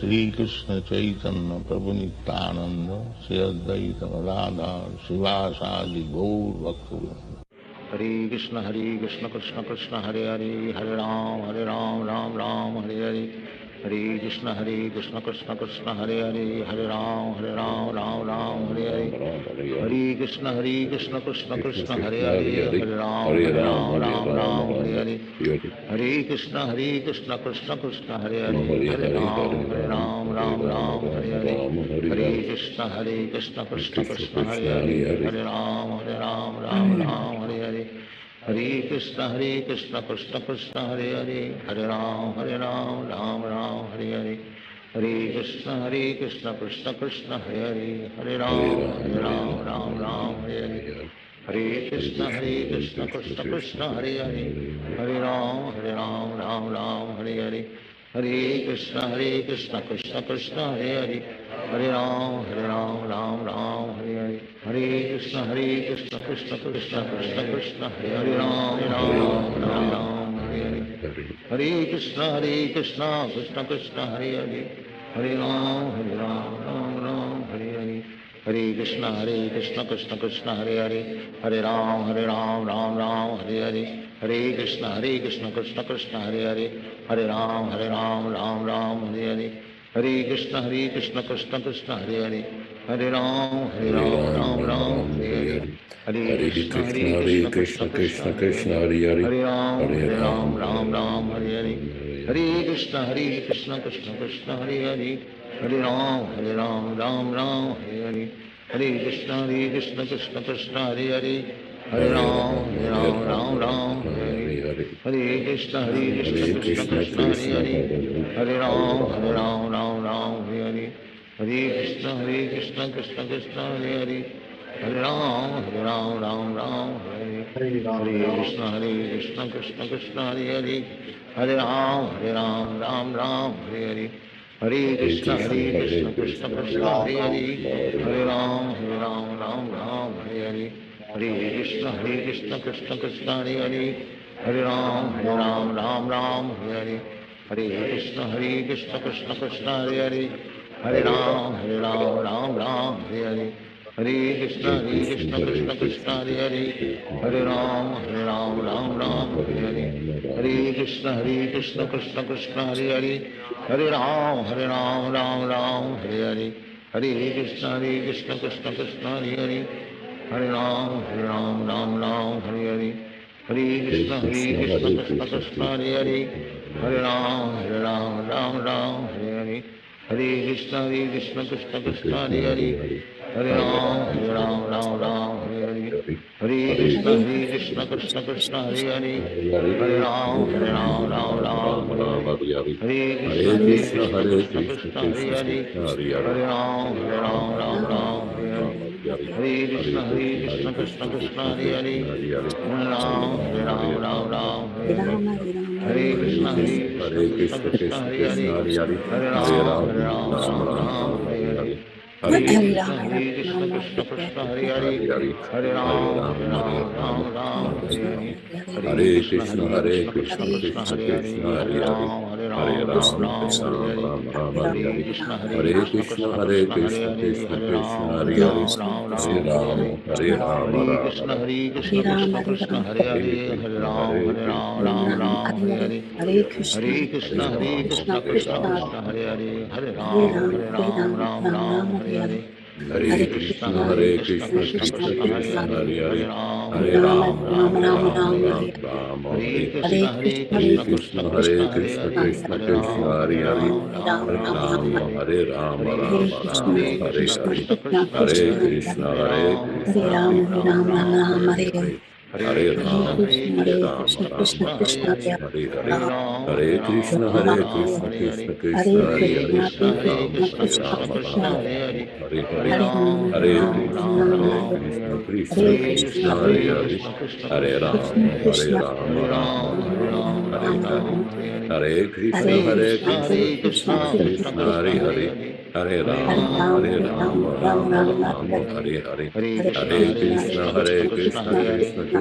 Shri Krishna Caitanya Prabhu Nityananda Shri Advaita Gadadhar Srivasadi Gaur Bhaktivedanta. Hare Krishna Krishna Krishna Hare Hare Hare Ram Ram Ram Hare Hare Hare Krishna Krishna Krishna Hare Hare Hare Ram Ram Hare Hare Hare Krishna Krishna Krishna Hare Hare Hare Ram Ram Hare Hare Hare Krishna Krishna Krishna Hare Hare Hare Ram Ram Hare Hare Hare Krishna Krishna Krishna Hare Hare Hare Ram Ram Hare Hare Hare Krishna Krishna Krishna Hare Hare Hare Ram Ram Hare Hare Hare Krishna Krishna Krishna Hare Hare Hare Ram Hare Hare Hare Krishna Krishna Krishna Hare Hare Hare Ram Hare Hare Hare Krishna Krishna Krishna Hare Hare Hare Ram Hare Hare Hare Krishna Krishna Krishna Krishna Hare Hare Ram Hare Hare Hare Krishna Krishna Krishna Hare Hare Hare Ram Hare Hare Hare Krishna Krishna Krishna Hare Hare Hare Ram Hare Hare Hare Krishna Krishna Krishna Hare Hare Hare Ram Hare Hare Hare Krishna Krishna Krishna Hare Hare Hare Ram Hare Hare Hare Krishna Krishna Krishna Hare Hare Hare Ram Hare Hare Hare Krishna Krishna Krishna Hare Hare Hare Ram Hare Hare Hare Krishna Krishna Krishna Hare Hare Hare Ram Hare Hare Hare Krishna Krishna Krishna Hare Hare Hare Ram Hare Hare Hare Krishna Krishna Krishna Hare Hare Hare Ram Hare Hare Hare Krishna Krishna Krishna Hare Hare Hare Ram Hare Hare Hare Hare Krishna Krishna Krishna Hare Hare Hare Ram Hare Hare Hare Krishna Krishna Krishna Hare Hare Hare Ram Hare Hare Hare Krishna Krishna Krishna Hare Hare Hare Ram Hare Hare Hare Krishna Krishna Krishna Hare Hare Hare Ram Hare Hare Hare Krishna Krishna Krishna Hare Hare Hare Ram Hare Hare Hare Krishna Krishna Krishna Hare Hare Hare Ram Hare Hare Hare Krishna Krishna Krishna Hare Hare Hare Ram Hare Hare Hare Krishna Krishna Krishna Hare Hare Hare Ram Hare Hare Hare Krishna Krishna Krishna Hare Hare Hare Ram Hare Hare Krishna Krishna Krishna Hare Hare Hare Ram Hare Hare Krishna Krishna Krishna Hare Hare Hare Ram Hare Hare Krishna Krishna Krishna Hare Hare Hare Ram Hare Hare Krishna Krishna Krishna Hare Hare Hare Ram Hare Hare Krishna Krishna Krishna Hare Hare Hare Ram Hare Hare Krishna Krishna Krishna Hare Hare Hare Ram Hare Krishna Krishna Hare Hare Hare Ram Hare Hare Hare Krishna Krishna Krishna Hare Hare Hare Ram Hare Hare Hare Krishna Krishna Krishna Hare Hare Hare Ram Hare Hare Krishna Krishna Krishna Hare Hare Hare Ram Hare Krishna Krishna Krishna Hare Ram Hare Krishna Krishna Krishna Hare Hare Hare Ram Krishna Krishna Krishna Krishna Hare Hare Hare Ram Hare Krishna Krishna Krishna Hare Krishna Krishna Krishna Hare Hare Hare Ram Hare Krishna Krishna Krishna Hare Hare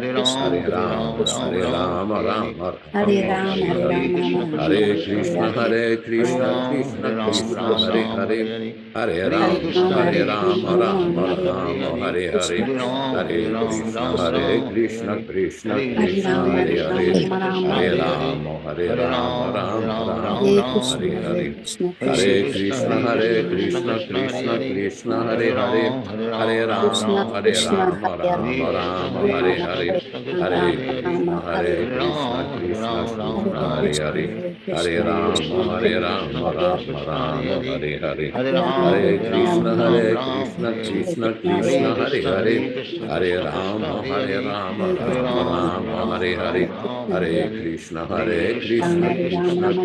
Hare Rama, Hare Rama, Rama Rama, Hare Hare. Hare Krishna, Krishna Krishna, Hare Hare. Hare Rama, Rama Rama, Hare Hare. Hare Krishna, Krishna Krishna, Hare Hare. Hare Rama, Rama Rama, Hare Hare. Hare Krishna, Krishna Krishna, Hare Hare. Hare Rama, Rama Rama, Hare Hare. Hare Krishna, Krishna Krishna, Hare Hare. Hare Rama, Rama Rama, Hare Hare. Hare Krishna, Krishna Krishna, Hare Hare. Hare Rama, Rama Rama, Hare Hare. Hare Krishna, Krishna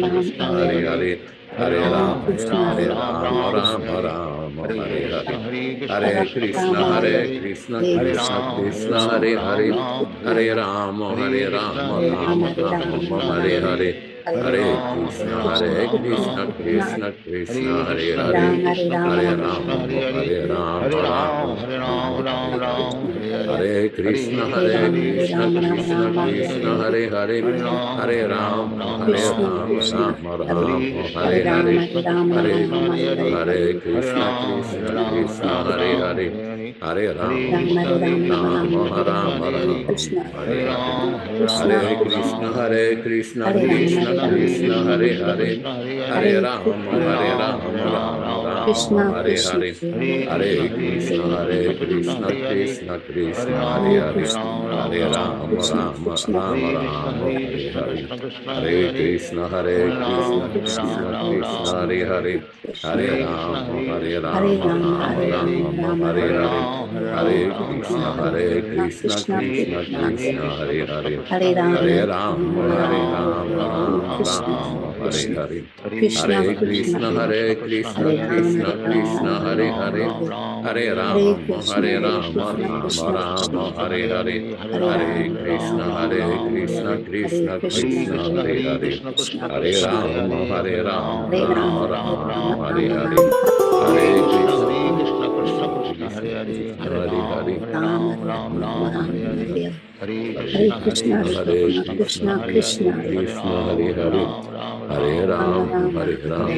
Krishna, Hare Hare. Hare Rama, Rama Rama, Hare Hare. Hare Krishna, Krishna Krishna, Hare Hare. Hare Rama, Rama Rama, Hare Hare. Hare Krishna, Hare Krishna, Krishna Krishna, Hare Hare, Hare Rama, Hare Rama, Rama Rama, Hare Krishna, Hare Krishna, Krishna Krishna, Hare Hare, Hare Rama, Hare Rama, Rama Rama, Hare Hare, Hare Krishna, Hare Krishna, Krishna Krishna, Hare Hare, Hare Rama, Hare Rama, Rama Rama, Hare Hare, Hare Krishna, Hare Krishna, Krishna Krishna, Hare Hare, Hare Rama, Hare Rama, Rama Rama, Hare Hare, Hare Krishna, Hare Krishna, Krishna Krishna, Hare Hare, Hare Rama, Rama Rama Rama, Hare Hare, Hare Krishna, Hare Krishna, Krishna Krishna, Hare Hare, Hare Rama, Hare Rama, Rama Rama, Hare Hare, Hare Krishna, Hare Krishna, Krishna Krishna, Hare Hare, Hare Rama, Hare Rama, Rama Rama, Hare Hare, Hare Krishna, Hare Krishna, Krishna Krishna, Hare Hare, Hare Rama, Hare Rama, Rama Rama, Hare Hare, Hare Krishna, Hare Krishna, Krishna Krishna, Hare Hare, Hare Rama, Hare Rama, Rama Rama, Hare Hare, Hare Krishna, Krishna Hare Hare, Hare Krishna, Hare Krishna, Krishna Krishna, Hare Hare, Hare Rama, Hare Rama.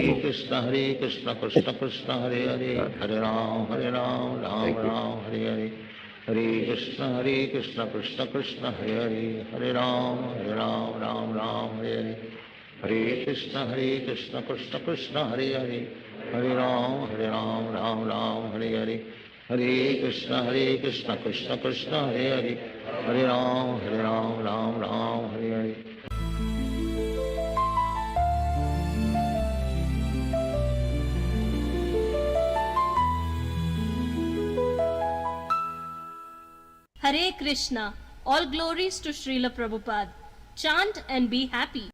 Hare Krishna, Krishna Krishna, Hare Hare, Hare Ram, Ram Ram, Hare Hare. Hare Krishna, Krishna Krishna, Hare Hare, Hare Ram, Ram Ram, Hare Hare. Hare Krishna, Krishna Krishna, Hare Hare, Hare Ram, Ram Ram, Hare Hare. Hare Krishna, Krishna Krishna, Hare Hare, Hare Ram, Ram Ram, Hare Hare. Hare Krishna, all glories to Srila Prabhupada. Chant and be happy.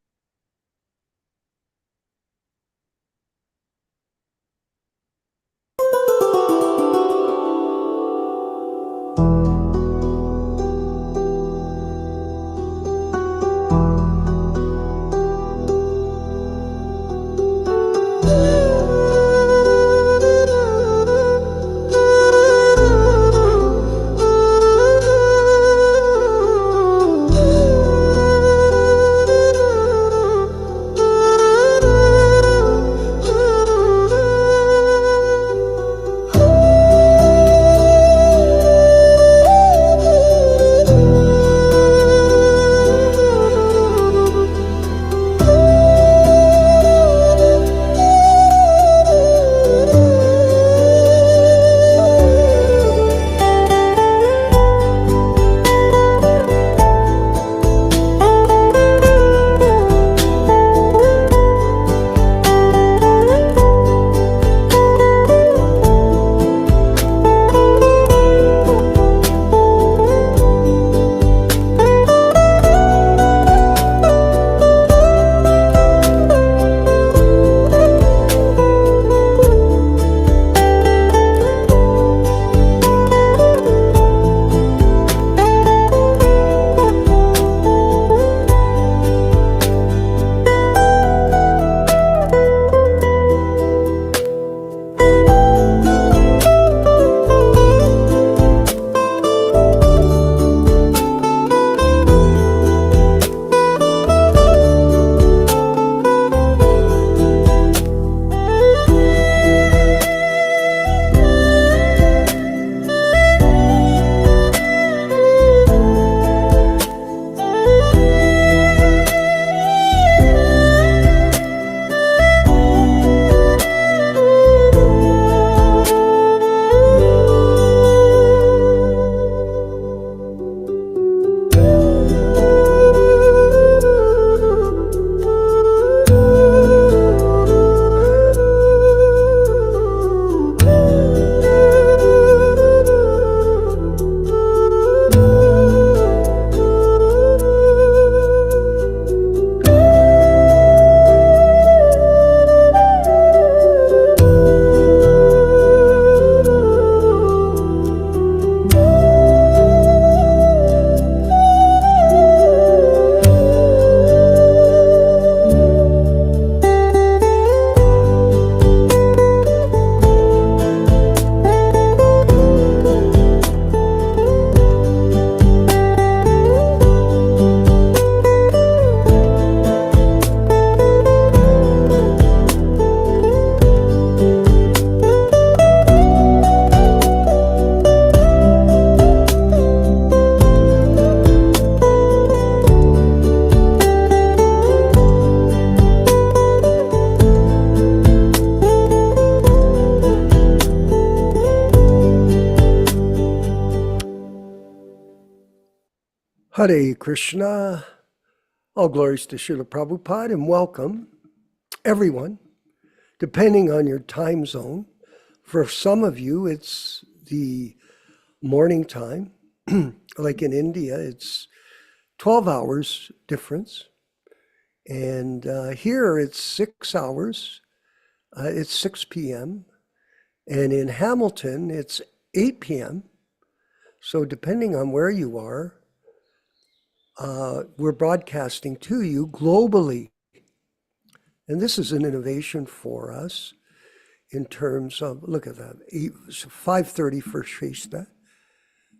Hare Krishna, all glories to Srila Prabhupada, and welcome everyone, depending on your time zone. For some of you, it's the morning time. Like in India, it's 12 hours difference. And here it's 6 hours. It's 6 p.m. And in Hamilton, it's 8 p.m. So depending on where you are, we're broadcasting to you globally. And this is an innovation for us in terms of, look at that, 5:30 for Shrestha,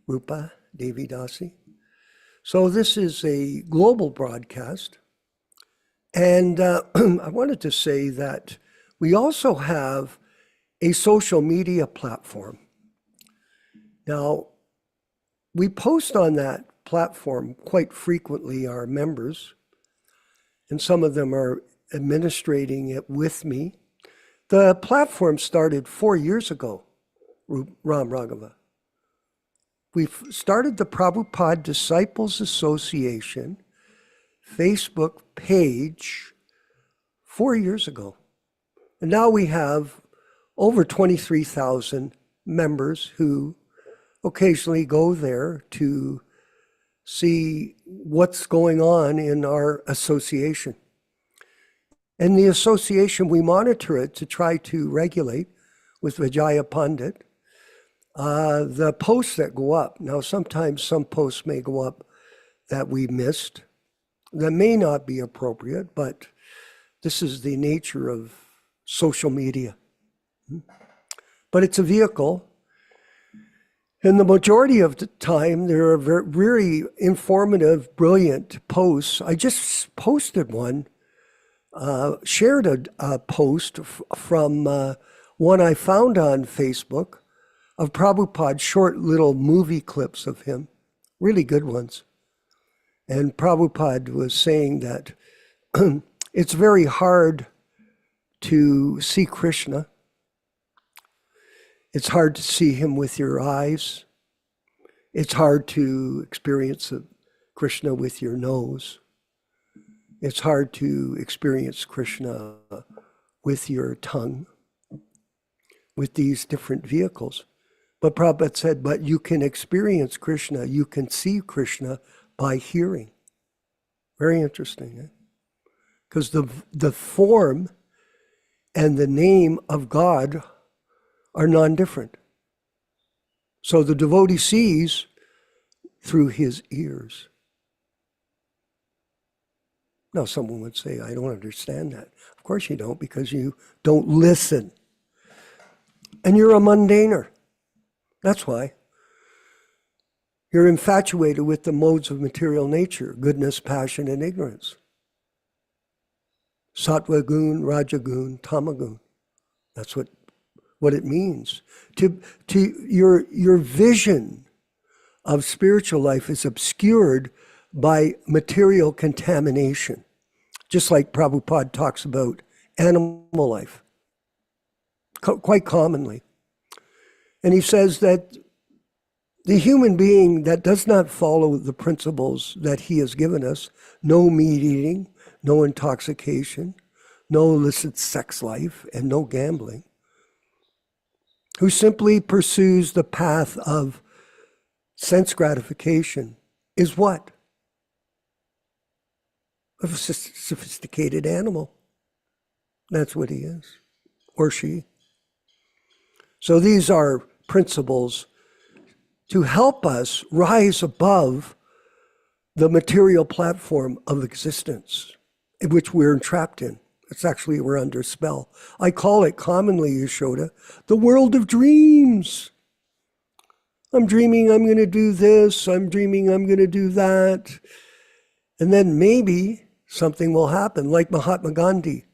Rupa, Devi Dasi. So this is a global broadcast. And I wanted to say that we also have a social media platform. Now, we post on that platform quite frequently, our members, and some of them are administrating it with me. The platform started 4 years ago, Ram Raghava. We started the Prabhupada Disciples Association Facebook page 4 years ago. And now we have over 23,000 members who occasionally go there to see what's going on in our association. And the association, we monitor it to try to regulate with Vijaya Pandit the posts that go up. Now, sometimes some posts may go up that we missed, that may not be appropriate, but this is the nature of social media. But it's a vehicle. And the majority of the time, there are very informative, brilliant posts. I just posted one, shared a post from one I found on Facebook of Prabhupada's short little movie clips of him, really good ones. And Prabhupada was saying that it's very hard to see Krishna. It's hard to see him with your eyes. It's hard to experience Krishna with your nose. It's hard to experience Krishna with your tongue, with these different vehicles. But Prabhupada said, but you can experience Krishna, you can see Krishna by hearing. Very interesting, because the form and the name of God are non-different. So the devotee sees through his ears. Now someone would say, I don't understand that. Of course you don't, because you don't listen. And you're a mundaner. That's why. You're infatuated with the modes of material nature, goodness, passion, and ignorance. Sattva gun, raja gun, tama gun. That's what it means. To your vision of spiritual life is obscured by material contamination, just like Prabhupada talks about animal life, quite commonly. And he says that the human being that does not follow the principles that he has given us, no meat eating, no intoxication, no illicit sex life, and no gambling, who simply pursues the path of sense gratification, is what? A sophisticated animal. That's what he is, or she. So these are principles to help us rise above the material platform of existence in which we're entrapped in. It's actually, we're under spell. I call it commonly, Yaśodā, the world of dreams. I'm dreaming I'm going to do this, I'm dreaming I'm going to do that. And then maybe something will happen, like Mahatma Gandhi.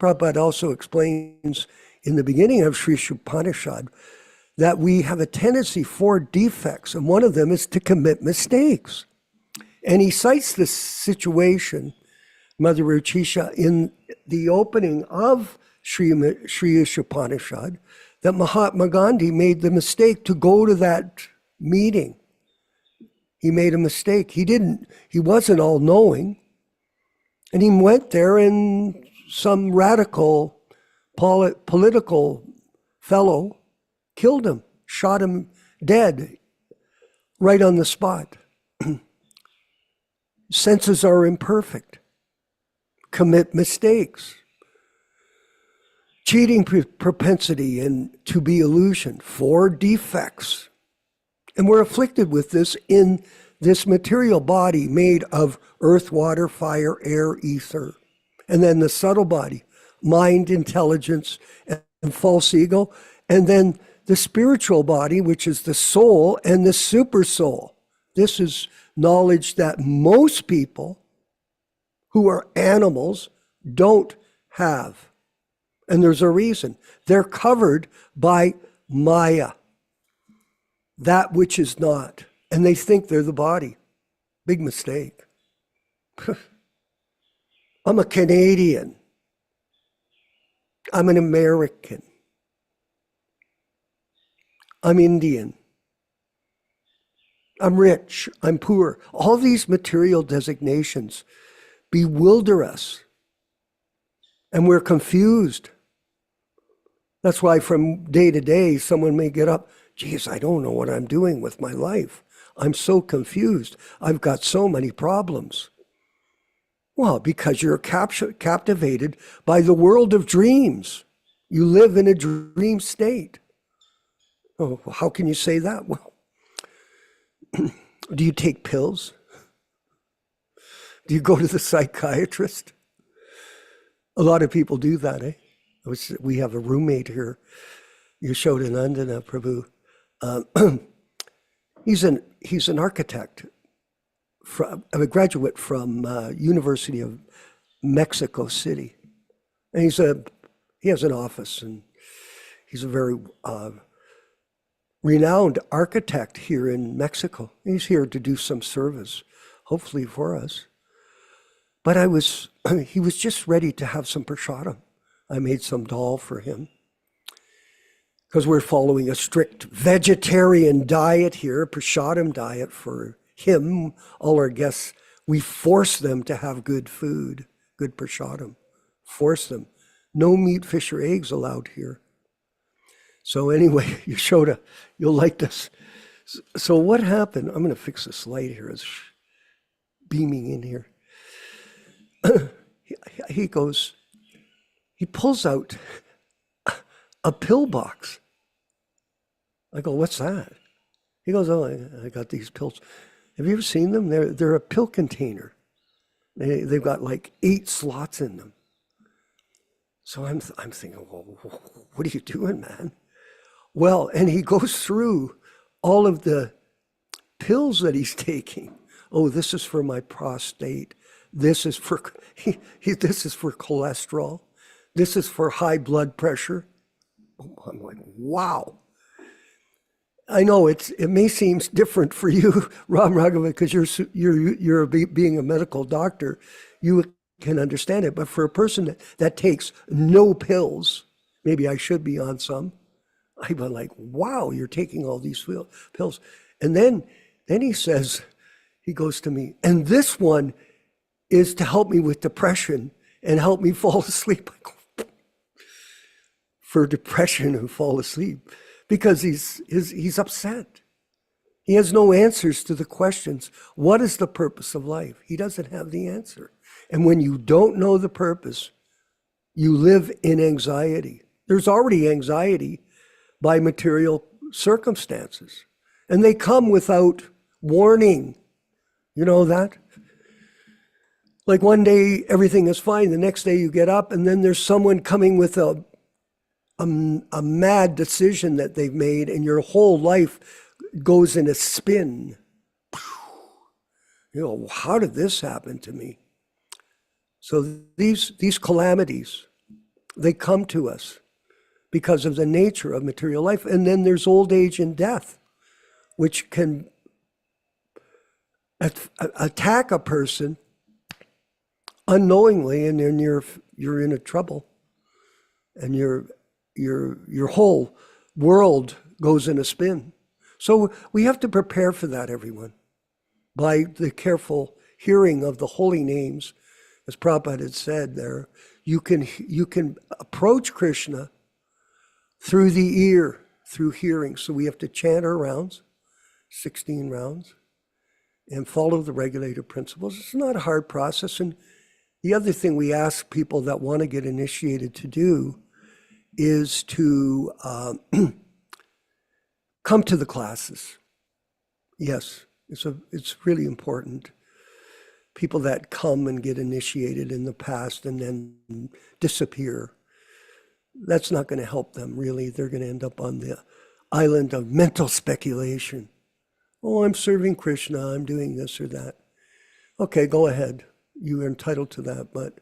Prabhupada also explains in the beginning of Sri Upanishad that we have a tendency for defects, and one of them is to commit mistakes. And he cites this situation, Mother Ruchisha, in the opening of Sri Upanishad, that Mahatma Gandhi made the mistake to go to that meeting He made a mistake. He wasn't all knowing. And he went there and some radical political fellow killed him, shot him dead right on the spot. Senses are imperfect, commit mistakes. Cheating propensity and to be illusion, 4 defects. And we're afflicted with this in this material body made of earth, water, fire, air, ether. And then the subtle body, mind, intelligence, and false ego. And then the spiritual body, which is the soul and the super soul. This is knowledge that most people who are animals don't have. And there's a reason. They're covered by Maya, that which is not. And they think they're the body. Big mistake. I'm a Canadian. I'm an American. I'm Indian. I'm rich. I'm poor. All these material designations bewilder us. And we're confused. That's why from day to day, someone may get up, geez, I don't know what I'm doing with my life. I'm so confused. I've got so many problems. Well, because you're captivated by the world of dreams. You live in a dream state. Oh, how can you say that? Well, do you take pills? Do you go to the psychiatrist? A lot of people do that, eh? We have a roommate here, Yaśodā-nandana Prabhu. He's an architect, a graduate from University of Mexico City, and he has an office, and he's a very renowned architect here in Mexico. He's here to do some service, hopefully for us. But he was just ready to have some prasadam. I made some dal for him because we're following a strict vegetarian diet here, prasadam diet for him. All our guests, we force them to have good food, good prasadam. Force them. No meat, fish, or eggs allowed here. So anyway, Yaśodā, you'll like this. So what happened? I'm going to fix this light here. It's beaming in here. He pulls out a pill box. I go, what's that? He goes, oh, I got these pills. Have you ever seen them? They're a pill container. They've got like 8 slots in them. So I'm thinking, well, what are you doing, man? Well, and he goes through all of the pills that he's taking. Oh, this is for my prostate. This is for this is for cholesterol. This is for high blood pressure. I'm like, wow. I know it may seem different for you, Ram Raghavan, because you're being a medical doctor, you can understand it. But for a person that takes no pills, maybe I should be on some. I'm like, wow, you're taking all these pills. And then he says, he goes to me, and this one is to help me with depression and help me fall asleep. For depression and fall asleep, because he's upset. He has no answers to the questions. What is the purpose of life? He doesn't have the answer. And when you don't know the purpose, you live in anxiety. There's already anxiety by material circumstances, and they come without warning. You know that? Like one day everything is fine, the next day you get up and then there's someone coming with a mad decision that they've made, and your whole life goes in a spin. You know, how did this happen to me? So these calamities, they come to us because of the nature of material life. And then there's old age and death, which can attack a person unknowingly, and then you're in a trouble, and your whole world goes in a spin. So we have to prepare for that, everyone. by the careful hearing of the holy names, as Prabhupada had said there, you can approach Krishna through the ear, through hearing. So we have to chant our rounds, 16 rounds, and follow the regulated principles. It's not a hard process. And the other thing we ask people that want to get initiated to do is to come to the classes. Yes, it's really important. People that come and get initiated in the past and then disappear, that's not going to help them really. They're going to end up on the island of mental speculation. Oh, I'm serving Krishna, I'm doing this or that. Okay, go ahead. You are entitled to that. But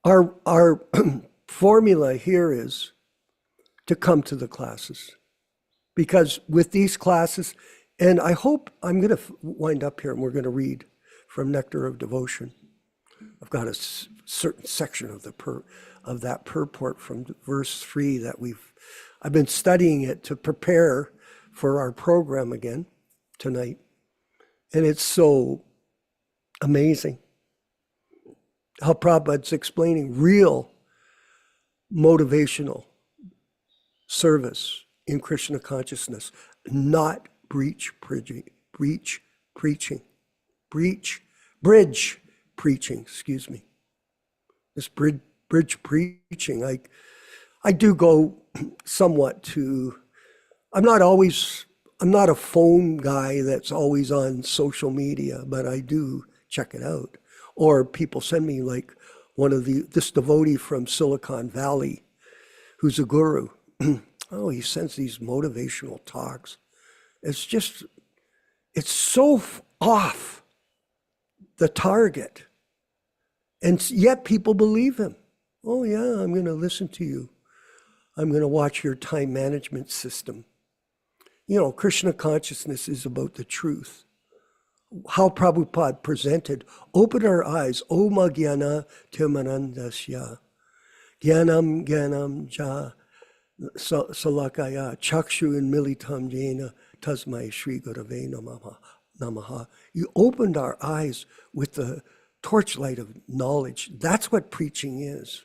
our formula here is to come to the classes. Because with these classes, and I hope I'm going to wind up here and we're going to read from Nectar of Devotion. I've got a certain section of that purport from verse 3 that I've been studying it to prepare for our program again tonight. And it's so amazing how Prabhupada's explaining real motivational service in Krishna consciousness, not bridge preaching, excuse me. This bridge preaching, I do go somewhat to, I'm not a phone guy that's always on social media, but I do check it out. Or people send me like this devotee from Silicon Valley, who's a guru. Oh, he sends these motivational talks. It's so off the target. And yet people believe him. Oh yeah, I'm going to listen to you. I'm going to watch your time management system. You know, Krishna consciousness is about the truth. How Prabhupada presented, open our eyes, O Magyana Timanandasya, Gyanam Ja Salakaya, Chakshu and Militam Jena, Tasmai Shri Gurave Namaha. You opened our eyes with the torchlight of knowledge. That's what preaching is.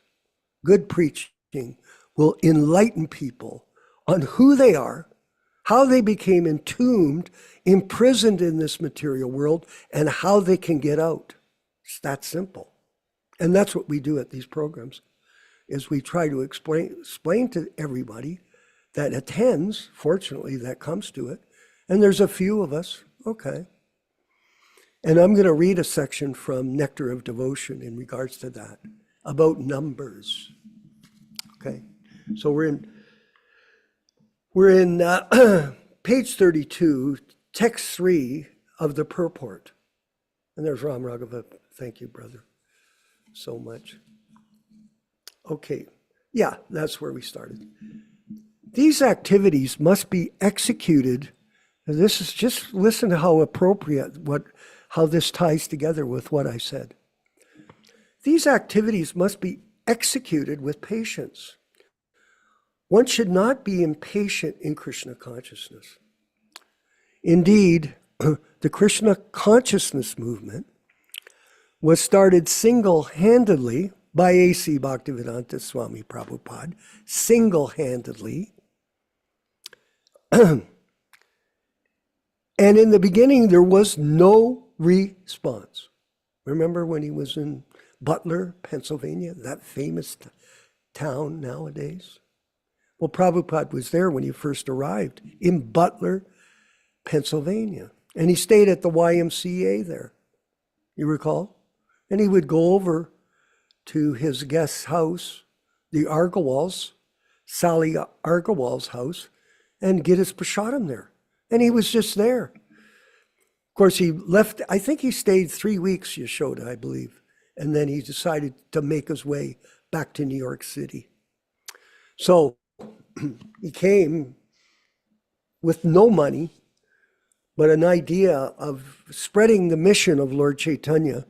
Good preaching will enlighten people on who they are, how they became entombed, imprisoned in this material world, and how they can get out. It's that simple. And that's what we do at these programs, is we try to explain to everybody that attends, fortunately, that comes to it. And there's a few of us, okay. And I'm going to read a section from Nectar of Devotion in regards to that, about numbers. Okay, so we're in page 32, text 3 of the purport. And there's Ram Raghava. Thank you, brother, so much. Okay, yeah, that's where we started. These activities must be executed. And this is just, listen to how appropriate, how this ties together with what I said. These activities must be executed with patience. One should not be impatient in Krishna consciousness. Indeed, the Krishna consciousness movement was started single-handedly by A.C. Bhaktivedanta Swami Prabhupāda, single-handedly. And in the beginning, there was no response. Remember when he was in Butler, Pennsylvania, that famous town nowadays? Well, Prabhupada was there when he first arrived in Butler, Pennsylvania. And he stayed at the YMCA there, you recall? And he would go over to his guest's house, the Argawals, Sally Argawal's house, and get his prasadam there. And he was just there. Of course, he left, I think he stayed 3 weeks, Yaśodā, I believe. And then he decided to make his way back to New York City. So he came with no money, but an idea of spreading the mission of Lord Chaitanya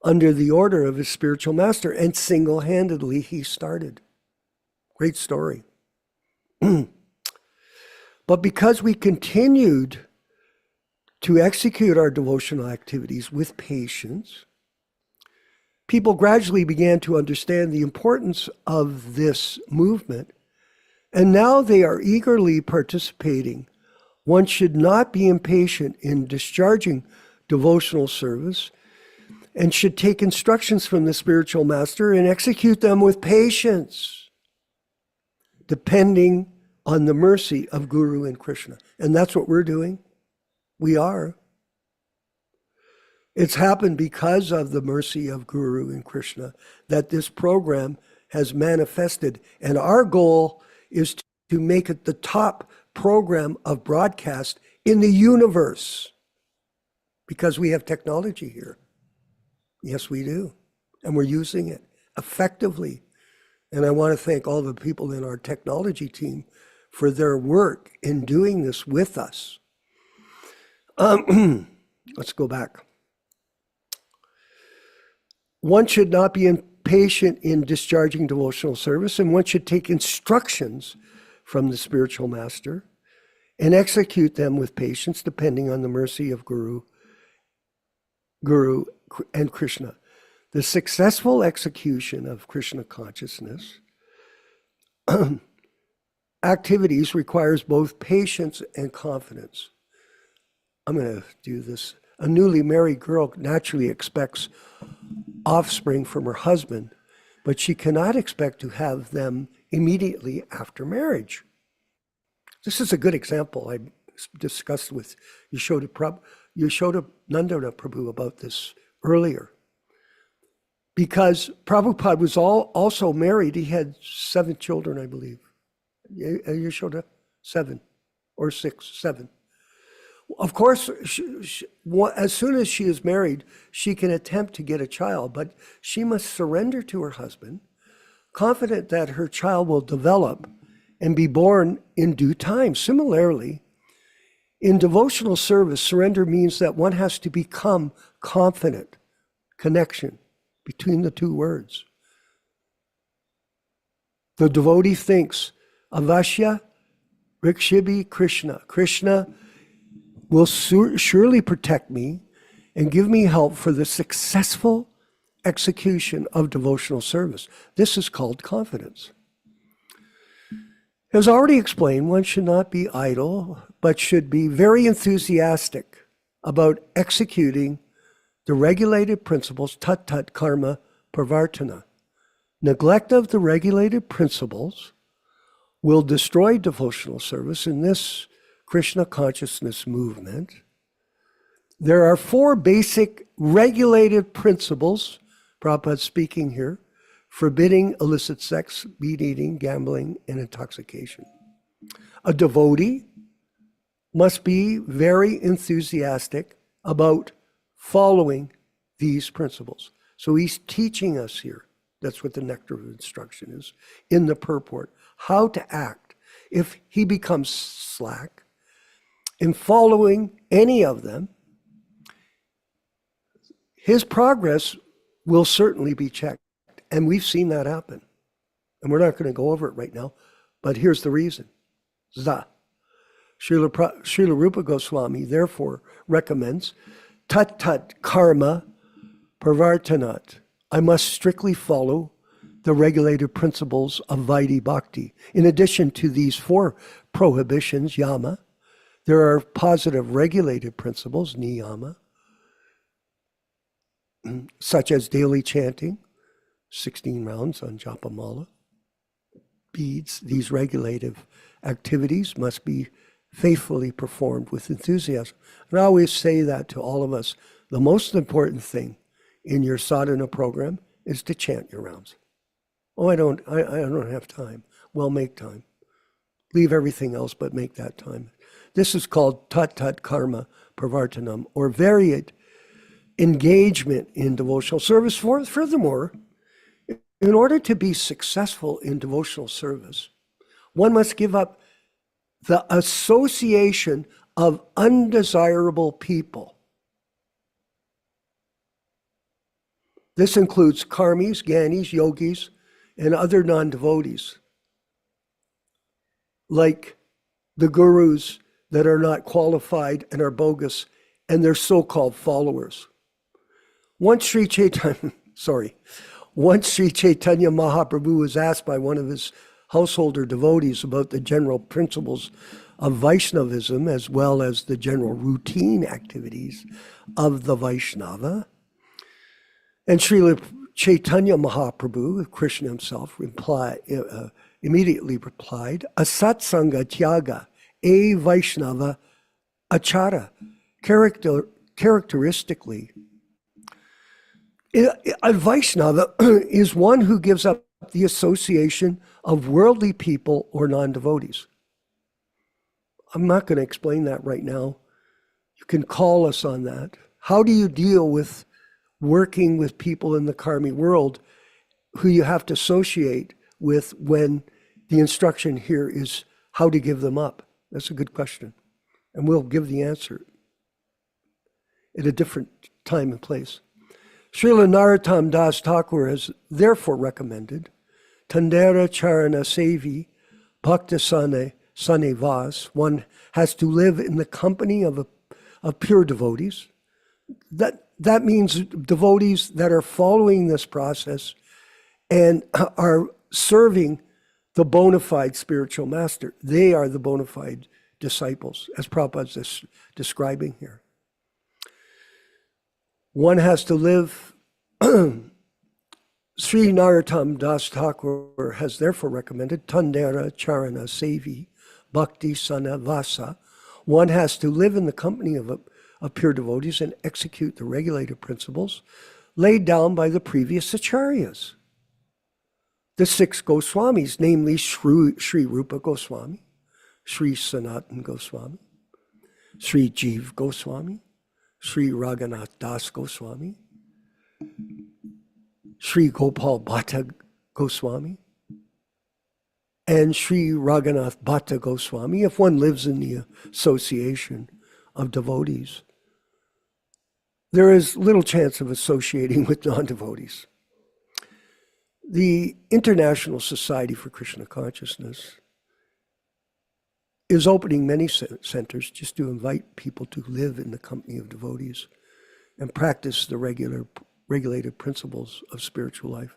under the order of his spiritual master, and single-handedly he started. Great story. But because we continued to execute our devotional activities with patience, people gradually began to understand the importance of this movement, and now they are eagerly participating. One should not be impatient in discharging devotional service and should take instructions from the spiritual master and execute them with patience, depending on the mercy of Guru and Krishna. And that's what we're doing. We are. It's happened because of the mercy of Guru and Krishna that this program has manifested. And our goal is to make it the top program of broadcast in the universe, because we have technology here. Yes, we do. And we're using it effectively. And I want to thank all the people in our technology team for their work in doing this with us. Let's go back. One should not be impatient in discharging devotional service, and one should take instructions from the spiritual master and execute them with patience, depending on the mercy of Guru and Krishna. The successful execution of Krishna consciousness activities requires both patience and confidence. I'm going to do this. A newly married girl naturally expects offspring from her husband, but she cannot expect to have them immediately after marriage. This is a good example. I discussed with Yaśodā-nandana Prabhu about this earlier. Because Prabhupada was also married. He had 7 children, I believe. Yaśodā, 7 or 6, 7. Of course, as soon as she is married, she can attempt to get a child, but she must surrender to her husband, confident that her child will develop and be born in due time. Similarly, in devotional service, surrender means that one has to become confident. Connection between the two words. The devotee thinks, Avashya Rikshibi Krishna. Krishna will surely protect me and give me help for the successful execution of devotional service. This is called confidence. As already explained, one should not be idle, but should be very enthusiastic about executing the regulated principles, tat karma pravartana. Neglect of the regulated principles will destroy devotional service. In this Krishna consciousness movement, there are 4 basic regulated principles, Prabhupada speaking here, forbidding illicit sex, meat eating, gambling, and intoxication. A devotee must be very enthusiastic about following these principles. So he's teaching us here, that's what the nectar of instruction is, in the purport, how to act. If he becomes slack in following any of them, his progress will certainly be checked. And we've seen that happen. And we're not going to go over it right now, but here's the reason. Srila Rupa Goswami therefore recommends tat karma pravartanat. I must strictly follow the regulated principles of Vaidhi Bhakti. In addition to these 4 prohibitions, yama, there are positive regulated principles, niyama, such as daily chanting, 16 rounds on Japamala, beads. These regulative activities must be faithfully performed with enthusiasm. And I always say that to all of us. The most important thing in your sadhana program is to chant your rounds. Oh, I don't have time. Well, make time. Leave everything else, but make that time. This is called tat karma pravartanam, or varied engagement in devotional service. Furthermore, in order to be successful in devotional service, one must give up the association of undesirable people. This includes karmis, gyanis, yogis, and other non-devotees, like the gurus that are not qualified and are bogus, and their so-called followers. Once Sri Chaitanya Mahaprabhu was asked by one of his householder devotees about the general principles of Vaishnavism as well as the general routine activities of the Vaishnava, and Srila Chaitanya Mahaprabhu, Krishna himself, immediately replied, Asatsanga Tyaga, a Vaishnava Achara. Characteristically, a Vaishnava is one who gives up the association of worldly people or non-devotees. I'm not going to explain that right now. You can call us on that. How do you deal with working with people in the karmic world who you have to associate with when the instruction here is how to give them up? That's a good question. And we'll give the answer at a different time and place. Srila Narottam Das Thakur has therefore recommended Tandera Charana Sevi Bhakta Sane Vas. One has to live in the company of pure devotees. That means devotees that are following this process and are serving the bona fide spiritual master. They are the bona fide disciples, as Prabhupada is describing here. One has to live, Sri Narottam Das Thakur has therefore recommended Tandera Charana Sevi Bhakti Sana Vasa. One has to live in the company of pure devotees and execute the regulated principles laid down by the previous acharyas. The 6 Goswamis, namely Sri Rupa Goswami, Sri Sanatan Goswami, Sri Jiva Goswami, Sri Raghunath Das Goswami, Sri Gopal Bhatta Goswami, and Sri Raghunath Bhatta Goswami, if one lives in the association of devotees. There is little chance of associating with non-devotees. The International Society for Krishna Consciousness is opening many centers just to invite people to live in the company of devotees and practice the regulated principles of spiritual life.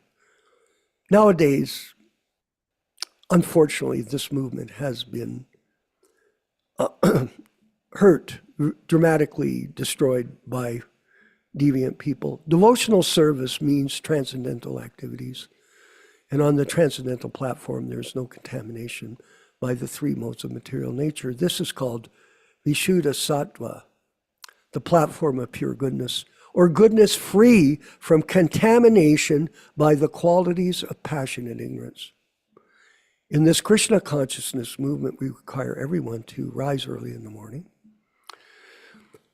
Nowadays, unfortunately, this movement has been hurt, dramatically destroyed by deviant people. Devotional service means transcendental activities. And on the transcendental platform, there's no contamination by the 3 modes of material nature. This is called Vishuddha Sattva, the platform of pure goodness, or goodness free from contamination by the qualities of passion and ignorance. In this Krishna consciousness movement, we require everyone to rise early in the morning,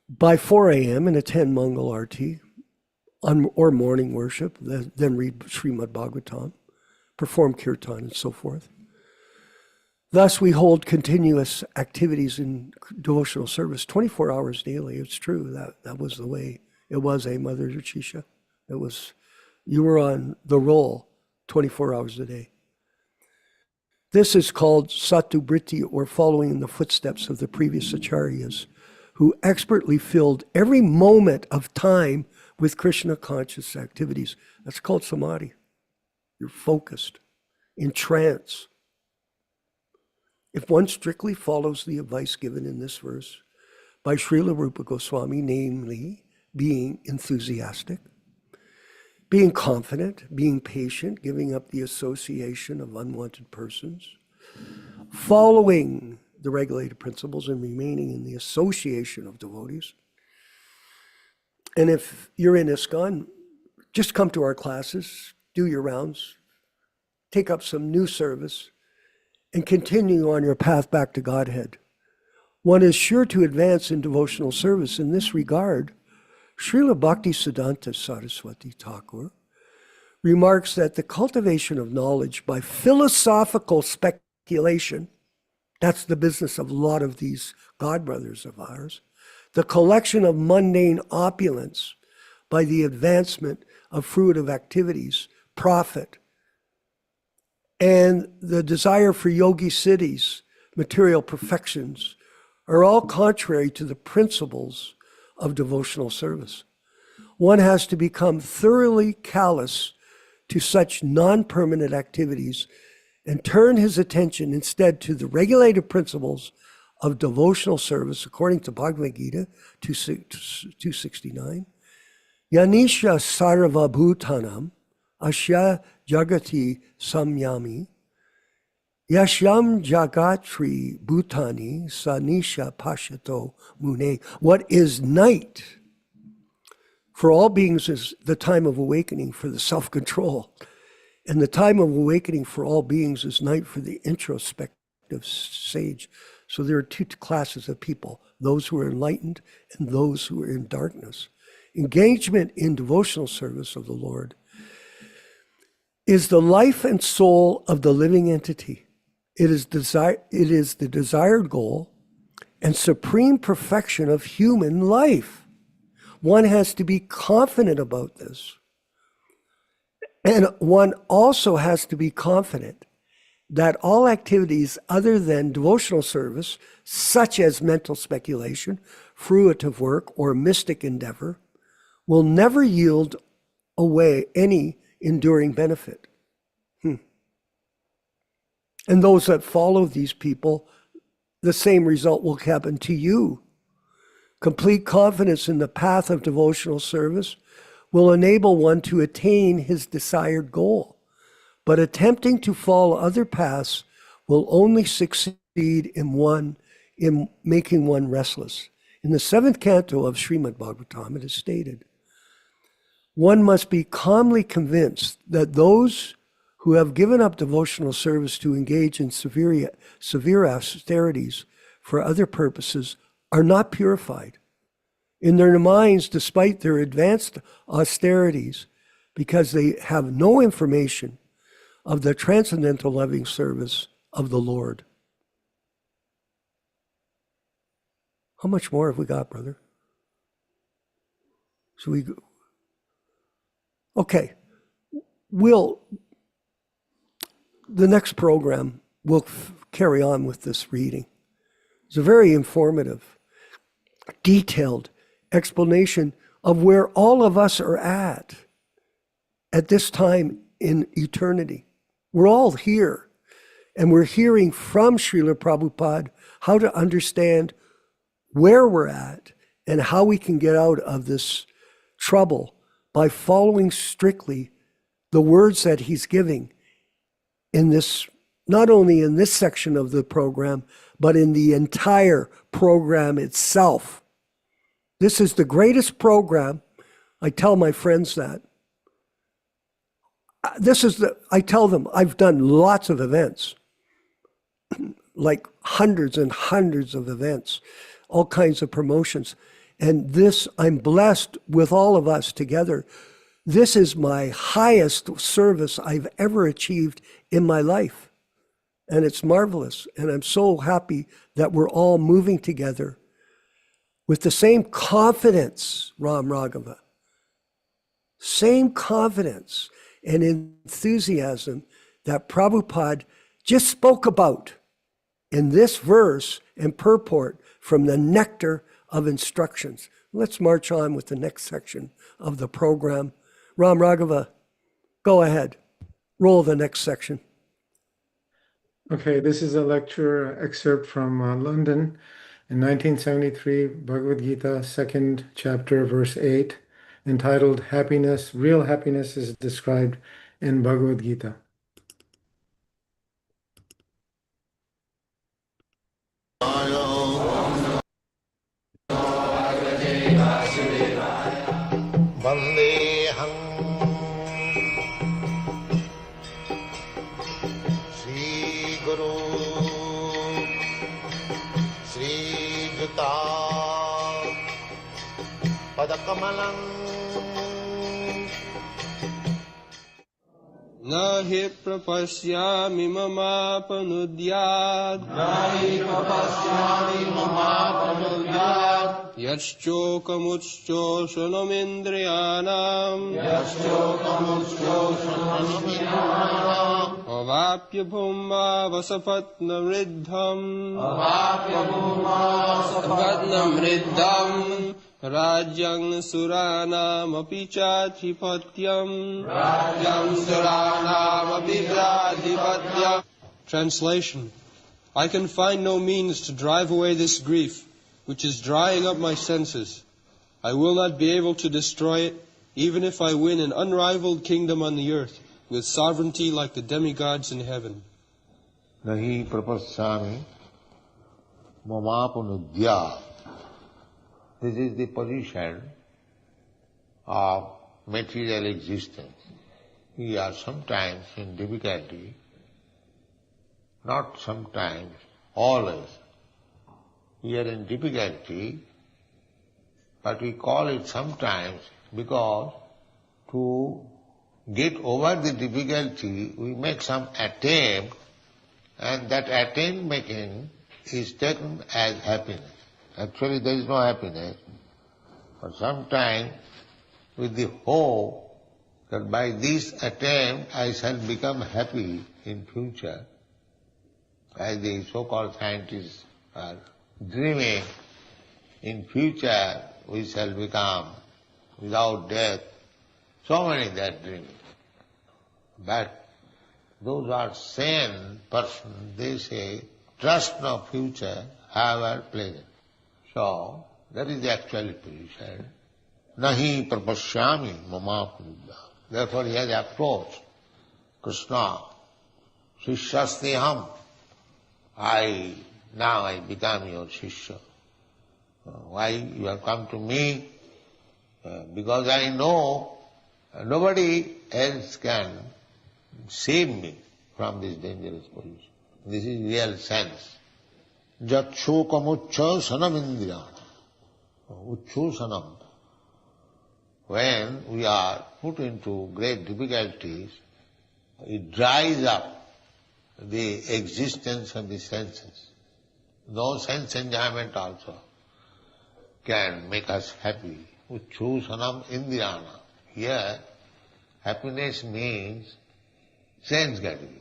by 4 a.m. and attend Mangal Arti or morning worship, then read Srimad Bhagavatam, perform kirtan and so forth. Thus, we hold continuous activities in devotional service 24 hours daily. It's true, that was the way it was, Mother Jachisha. You were on the roll 24 hours a day. This is called Sattubritti, or following in the footsteps of the previous acharyas, who expertly filled every moment of time with Krishna conscious activities. That's called samadhi. You're focused, in trance. If one strictly follows the advice given in this verse by Srila Rupa Goswami, namely being enthusiastic, being confident, being patient, giving up the association of unwanted persons, following the regulated principles and remaining in the association of devotees. And if you're in ISKCON, just come to our classes, do your rounds, take up some new service, and continue on your path back to Godhead. One is sure to advance in devotional service. In this regard, Srila Bhaktisiddhanta Saraswati Thakur remarks that the cultivation of knowledge by philosophical speculation, that's the business of a lot of these godbrothers of ours, the collection of mundane opulence by the advancement of fruitive activities, profit, and the desire for yogi siddhis, material perfections, are all contrary to the principles of devotional service. One has to become thoroughly callous to such non-permanent activities and turn his attention instead to the regulative principles of devotional service, according to Bhagavad Gita 269. Yanisha sarva bhutanam asya jagati samyami yashyam jagatri bhutani sanisha pashato mune. What is night for all beings is the time of awakening for the self-control. And the time of awakening for all beings is night for the introspective sage. So there are two classes of people, those who are enlightened and those who are in darkness. Engagement in devotional service of the Lord is the life and soul of the living entity. It is the desired goal and supreme perfection of human life. One has to be confident about this. And one also has to be confident that all activities other than devotional service, such as mental speculation, fruitive work, or mystic endeavor, will never yield away any enduring benefit. And those that follow these people, the same result will happen to you. Complete confidence in the path of devotional service will enable one to attain his desired goal. But attempting to follow other paths will only succeed in making one restless. In the 7th canto of Srimad Bhagavatam, it is stated, one must be calmly convinced that those who have given up devotional service to engage in severe austerities for other purposes are not purified in their minds, despite their advanced austerities, because they have no information of the transcendental loving service of the Lord. How much more have we got, brother? So okay. The next program, we'll carry on with this reading. It's a very informative, detailed explanation of where all of us are at this time in eternity. We're all here, and we're hearing from Srila Prabhupada how to understand where we're at and how we can get out of this trouble by following strictly the words that he's giving in this, not only in this section of the program, but in the entire program itself. This is the greatest program. I tell my friends that. I tell them, I've done lots of events, like hundreds and hundreds of events, all kinds of promotions. And this, I'm blessed with all of us together. This is my highest service I've ever achieved in my life. And it's marvelous. And I'm so happy that we're all moving together with the same confidence, Ram Raghava, same confidence and enthusiasm that Prabhupada just spoke about in this verse and purport from the nectar of instructions. Let's march on with the next section of the program. Ram Raghava, go ahead. Roll the next section. Okay, this is a lecture excerpt from London in 1973, Bhagavad Gita, 2nd chapter, verse 8, entitled Happiness, Real Happiness is Described in Bhagavad Gita. Vandeham Sri Guru Sri Juta Padakamalam Nahi prapasyami mamapanudyad Yaschokamutschoshanamindriyanam Avapya bhumma vasapatnam riddham Rajyang Suranam Apichadhipatyam. Rajyang Suranam Apichadhipatyam. Translation: I can find no means to drive away this grief, which is drying up my senses. I will not be able to destroy it, even if I win an unrivaled kingdom on the earth, with sovereignty like the demigods in heaven. Nahi prapasyami mamapunudya. This is the position of material existence. We are sometimes in difficulty, not sometimes, always. We are in difficulty, but we call it sometimes because to get over the difficulty, we make some attempt, and that attempt making is taken as happiness. Actually there is no happiness, but sometimes with the hope that by this attempt I shall become happy in future, as the so-called scientists are dreaming, in future we shall become without death. So many they are dreaming. But those who are sane persons, they say, trust no future, however pleasant. So, that is the actual position. Nahi prapasyami mamapunudya. Therefore he has approached Krishna. Shishyasteham. Now I become your Shishya. Why you have come to me? Because I know nobody else can save me from this dangerous position. This is real sense. Jatshokamuccha sanamindriya. Uchchosanam. When we are put into great difficulties, it dries up the existence of the senses. No sense enjoyment also can make us happy. Uchchosanam indriyana. Here, happiness means sense gratification.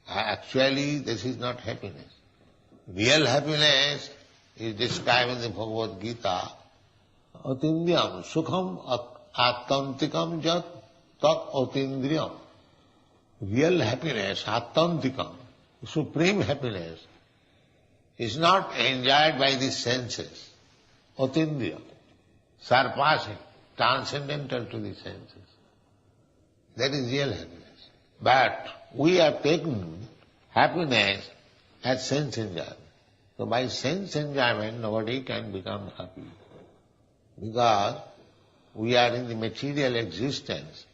Actually, this is not happiness. Real happiness is described in the Bhagavad Gita. Atindriyam sukham attantikam jat tat atindriyam. Real happiness, attantikam, supreme happiness, is not enjoyed by the senses. Atindriyam, surpassing, transcendental to the senses. That is real happiness. But we have taken happiness as sense enjoyment. So by sense enjoyment nobody can become happy. Because we are in the material existence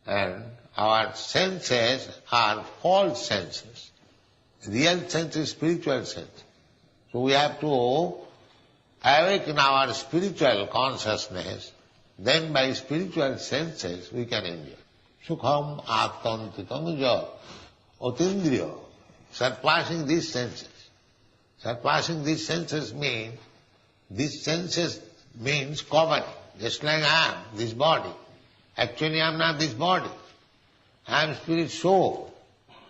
and our senses are false senses. Real sense is spiritual sense. So we have to awaken our spiritual consciousness, then by spiritual senses we can enjoy. Sukham attantikam jat atindriya. Surpassing these senses. Surpassing these senses means covering. Just like I am, this body. Actually I am not this body. I am spirit soul.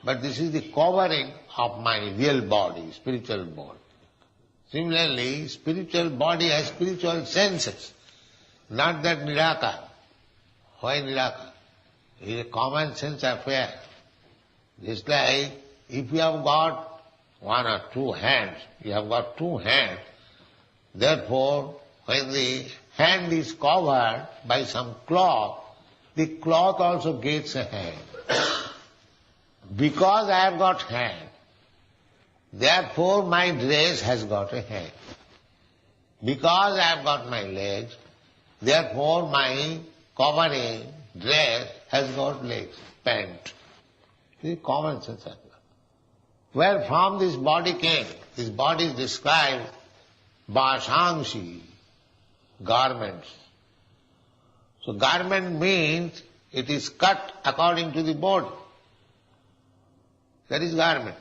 But this is the covering of my real body, spiritual body. Similarly, spiritual body has spiritual senses. Not that nirakara. Why nirakara? It is a common sense affair. Just like if you have got one or two hands, you have got two hands, therefore when the hand is covered by some cloth, the cloth also gets a hand. Because I have got hand, therefore my dress has got a hand. Because I have got my legs, therefore my covering dress has got legs, pant. This is common sense affair. Where from this body came? This body is described Bhashangshi, garments. So garment means it is cut according to the body. That is garment.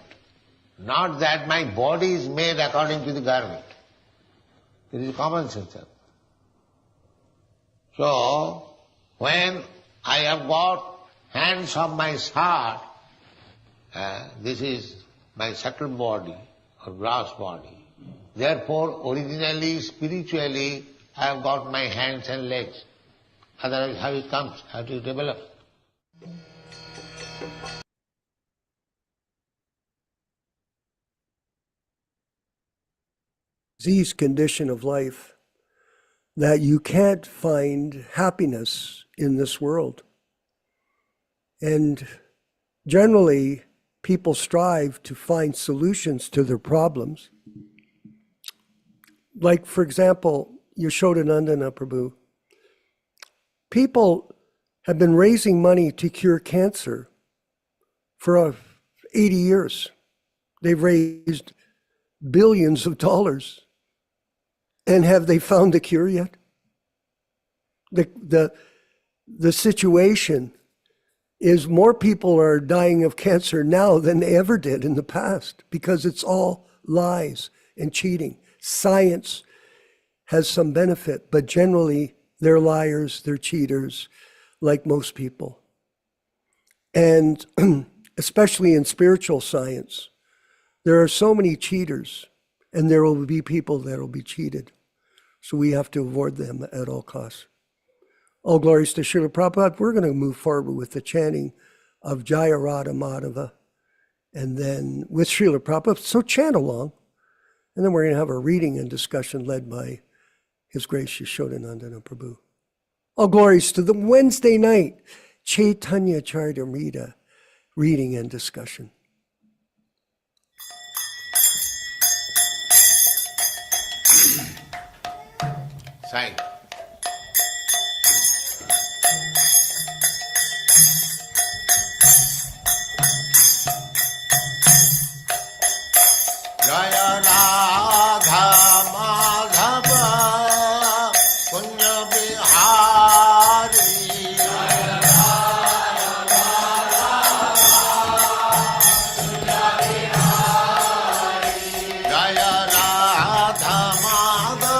Not that my body is made according to the garment. It is common sense. So, when I have got hands of my heart, this is my subtle body or gross body. Therefore, originally, spiritually, I have got my hands and legs. Otherwise how it comes? How to develop? Disease condition of life that you can't find happiness in this world. And generally, people strive to find solutions to their problems. Like, for example, Yaśodā-nandana Prabhu. People have been raising money to cure cancer for 80 years. They've raised billions of dollars. And have they found a cure yet? The situation is more people are dying of cancer now than they ever did in the past, because it's all lies and cheating. Science has some benefit, but generally they're liars, they're cheaters, like most people. And especially in spiritual science, there are so many cheaters, and there will be people that will be cheated. So we have to avoid them at all costs. All glories to Srila Prabhupada. We're going to move forward with the chanting of Jaya Radha Madhava, and then with Srila Prabhupada. So chant along, and then we're going to have a reading and discussion led by His Grace Yaśodā-nandana Prabhu. All glories to the Wednesday night Caitanya-caritāmṛta reading and discussion. Sign. Jaya Radha Madhava Punya Bihari. Jaya Radha Madhava Punya Bihari. Jaya Radha Madhava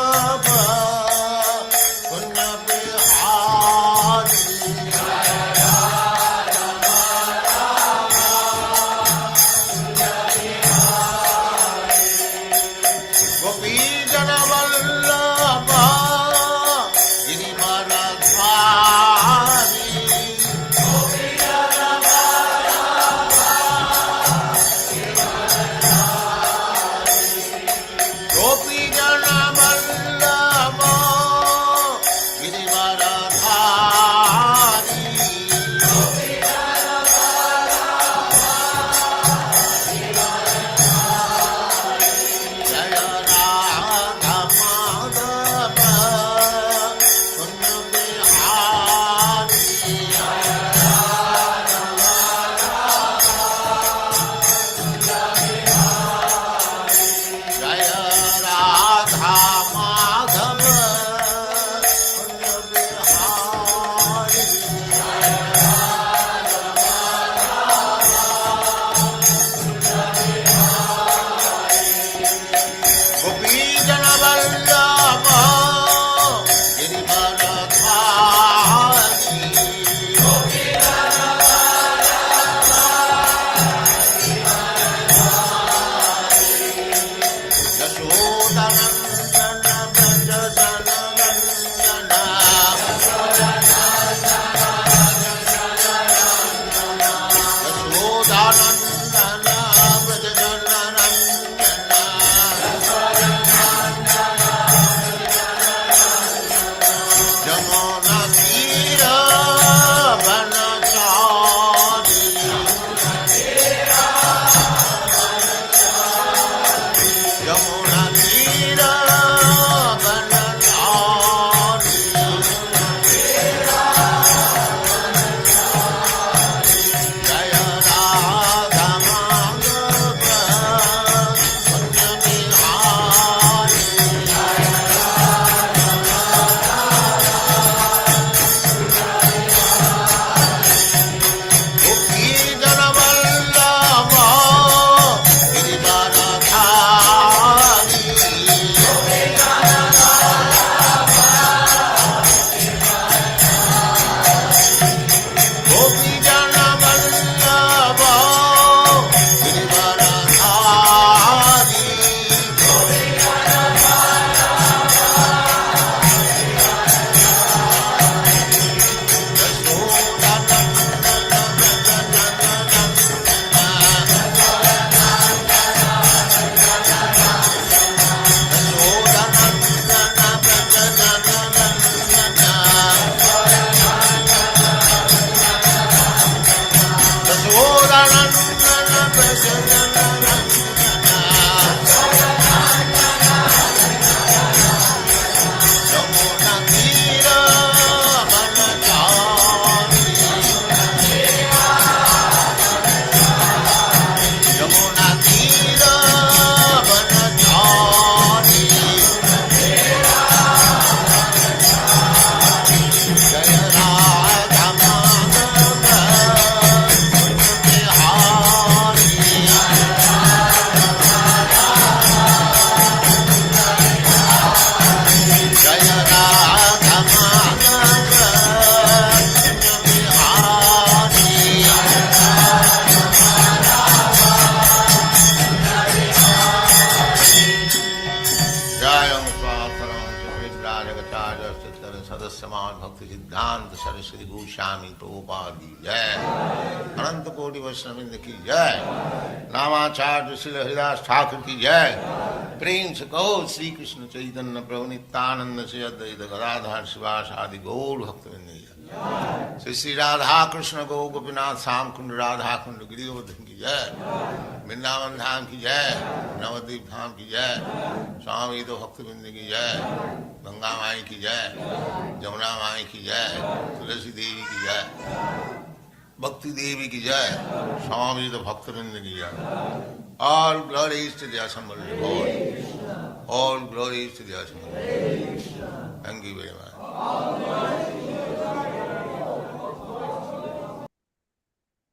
Advaita Sadasyaman Bhakti Siddhanta Saraswati Goswami Prabhupada ki jai, Ananta Koti Vaishnavrinda ki jai, Namacharya Srila Haridas Thakur ki jai, Prem se kaho Sri Krishna Caitanya Prabhu Nityananda Sri Advaita Gadadhar Sivasadi Gaur Bhaktivinoda ki jai, Sri Radha Krishna Gaur Gopinath Sam Kund Radha Kund Giridhavan ki jai, Vrindavan Dham ki jai, Navadvip Dham ki jai, Swami Bhaktivinoda ki jai, Ganga Mai ki jai, Jamuna Mai ki jai, Tulasi Devi ki jai, Bhakti Devi ki jai, Swami Bhaktivinoda ki jai. All glories to the assembled Lord. All glories to the assembled Lord. Thank you very much.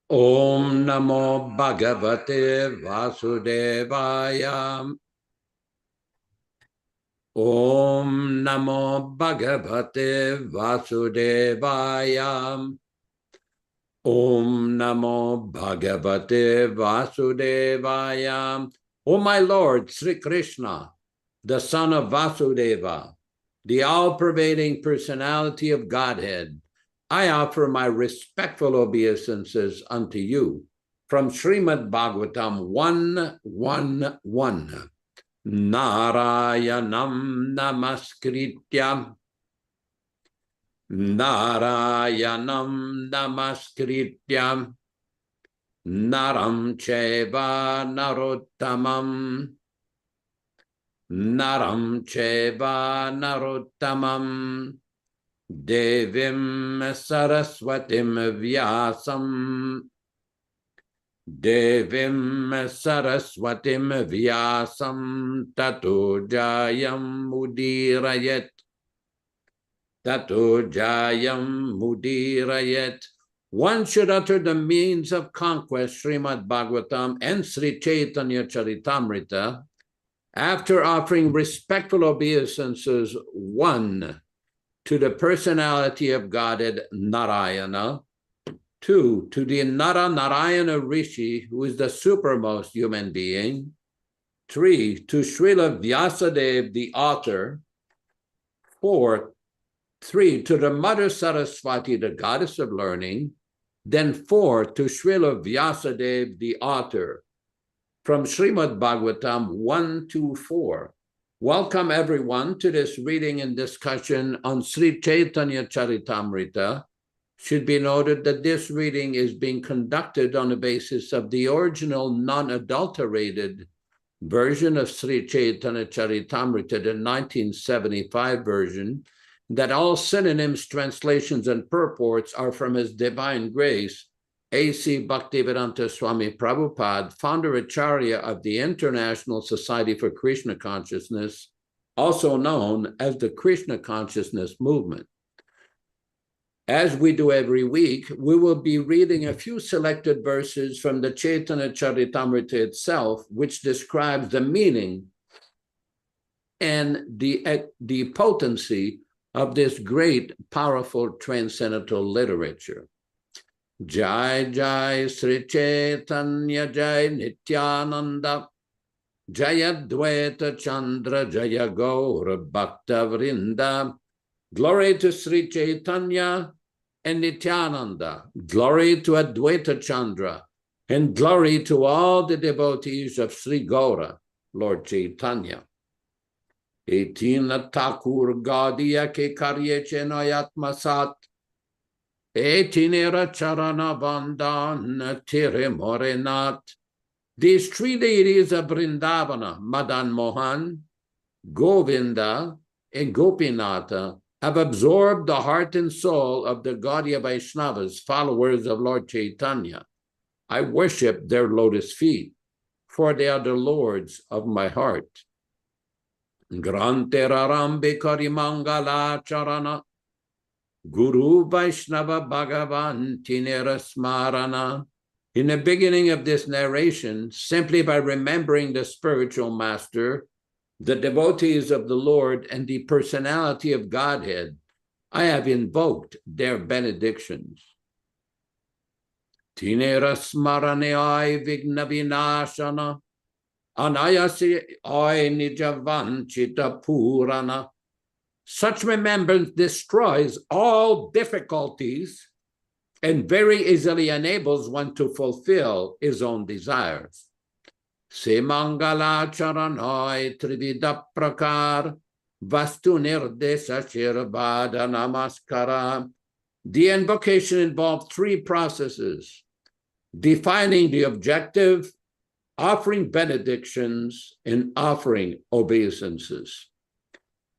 Om Namo Bhagavate Vasudevaya. Om Namo Bhagavate Vasudevaya. Om Namo Bhagavate Vasudevaya. O my Lord, Sri Krishna, the son of Vasudeva, the all-pervading personality of Godhead, I offer my respectful obeisances unto you from Srimad Bhagavatam 1:1:1. Narayanam namaskritya. Narayanam namaskritya. Naram cheva narottamam. Naram cheva narottamam. Devim Saraswatim Vyasam. Devim Saraswatim Vyasam Tato Jayam Mudirayet. Tato Jayam Mudirayet. One should utter the means of conquest, Srimad Bhagavatam and Sri Caitanya-caritāmṛta, after offering respectful obeisances, 1, to the personality of Godhead Narayana, 2, to the Narayana Rishi, who is the supermost human being, 3, to Srila Vyasadeva, the author, 3, to the Mother Saraswati, the goddess of learning, then 4, to Srila Vyasadeva, the author, from Srimad Bhagavatam 1-4. Welcome everyone to this reading and discussion on Sri Caitanya-caritāmṛta. Should be noted that this reading is being conducted on the basis of the original non-adulterated version of Sri Caitanya-caritāmṛta, the 1975 version, that all synonyms, translations, and purports are from His Divine Grace A.C. Bhaktivedanta Swami Prabhupāda, Founder-Ācārya of the International Society for Krishna Consciousness, also known as the Krishna Consciousness Movement. As we do every week, we will be reading a few selected verses from the Caitanya-caritāmṛta itself, which describes the meaning and the potency of this great, powerful, transcendental literature. Jai Jai Sri Caitanya Jai Nityananda Jaya Advaita Chandra Jaya Gaura Bhakta Vrinda. Glory to Sri Caitanya and Nityananda. Glory to Advaita Chandra. And glory to all the devotees of Sri Gaura, Lord Chaitanya. Etina Thakur Gaudiya ke karye chenayatma sat. Etinera charana bandhan tire morenat. These three deities of Vrindavana, Madan Mohan, Govinda, and Gopinatha, have absorbed the heart and soul of the Gaudiya Vaishnavas, followers of Lord Chaitanya. I worship their lotus feet, for they are the lords of my heart. Granterarambe karimangala charana. Guru Vaishnava Bhagavan Tinera Smarana. In the beginning of this narration, simply by remembering the spiritual master, the devotees of the Lord, and the personality of Godhead, I have invoked their benedictions. Tinera Smarane Ai Vigna Vinashana. Anayasi Ai Nijavanchita Purana. Such remembrance destroys all difficulties and very easily enables one to fulfill his own desires. Se mangala charanai trivida prakar vastu nirdesa shirvada namaskara. The invocation involved three processes: defining the objective, offering benedictions, and offering obeisances.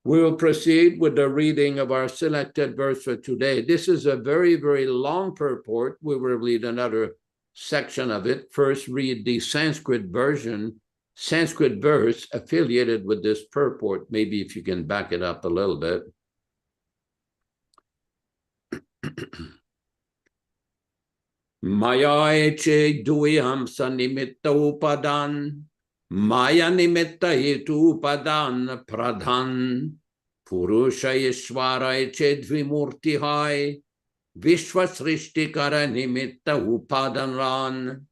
We will proceed with the reading of our selected verse for today. This is a very, very long purport. We will read another section of it. First, read the Sanskrit version, Sanskrit verse affiliated with this purport. Maybe if you can back it up a little bit. Maya eche duyam sanimitta upadan, Maya nimitta hetu upadan pradhan, Purusha ishvara eche dvimurti hai, Vishwasrishtikara nimitta upadan ran.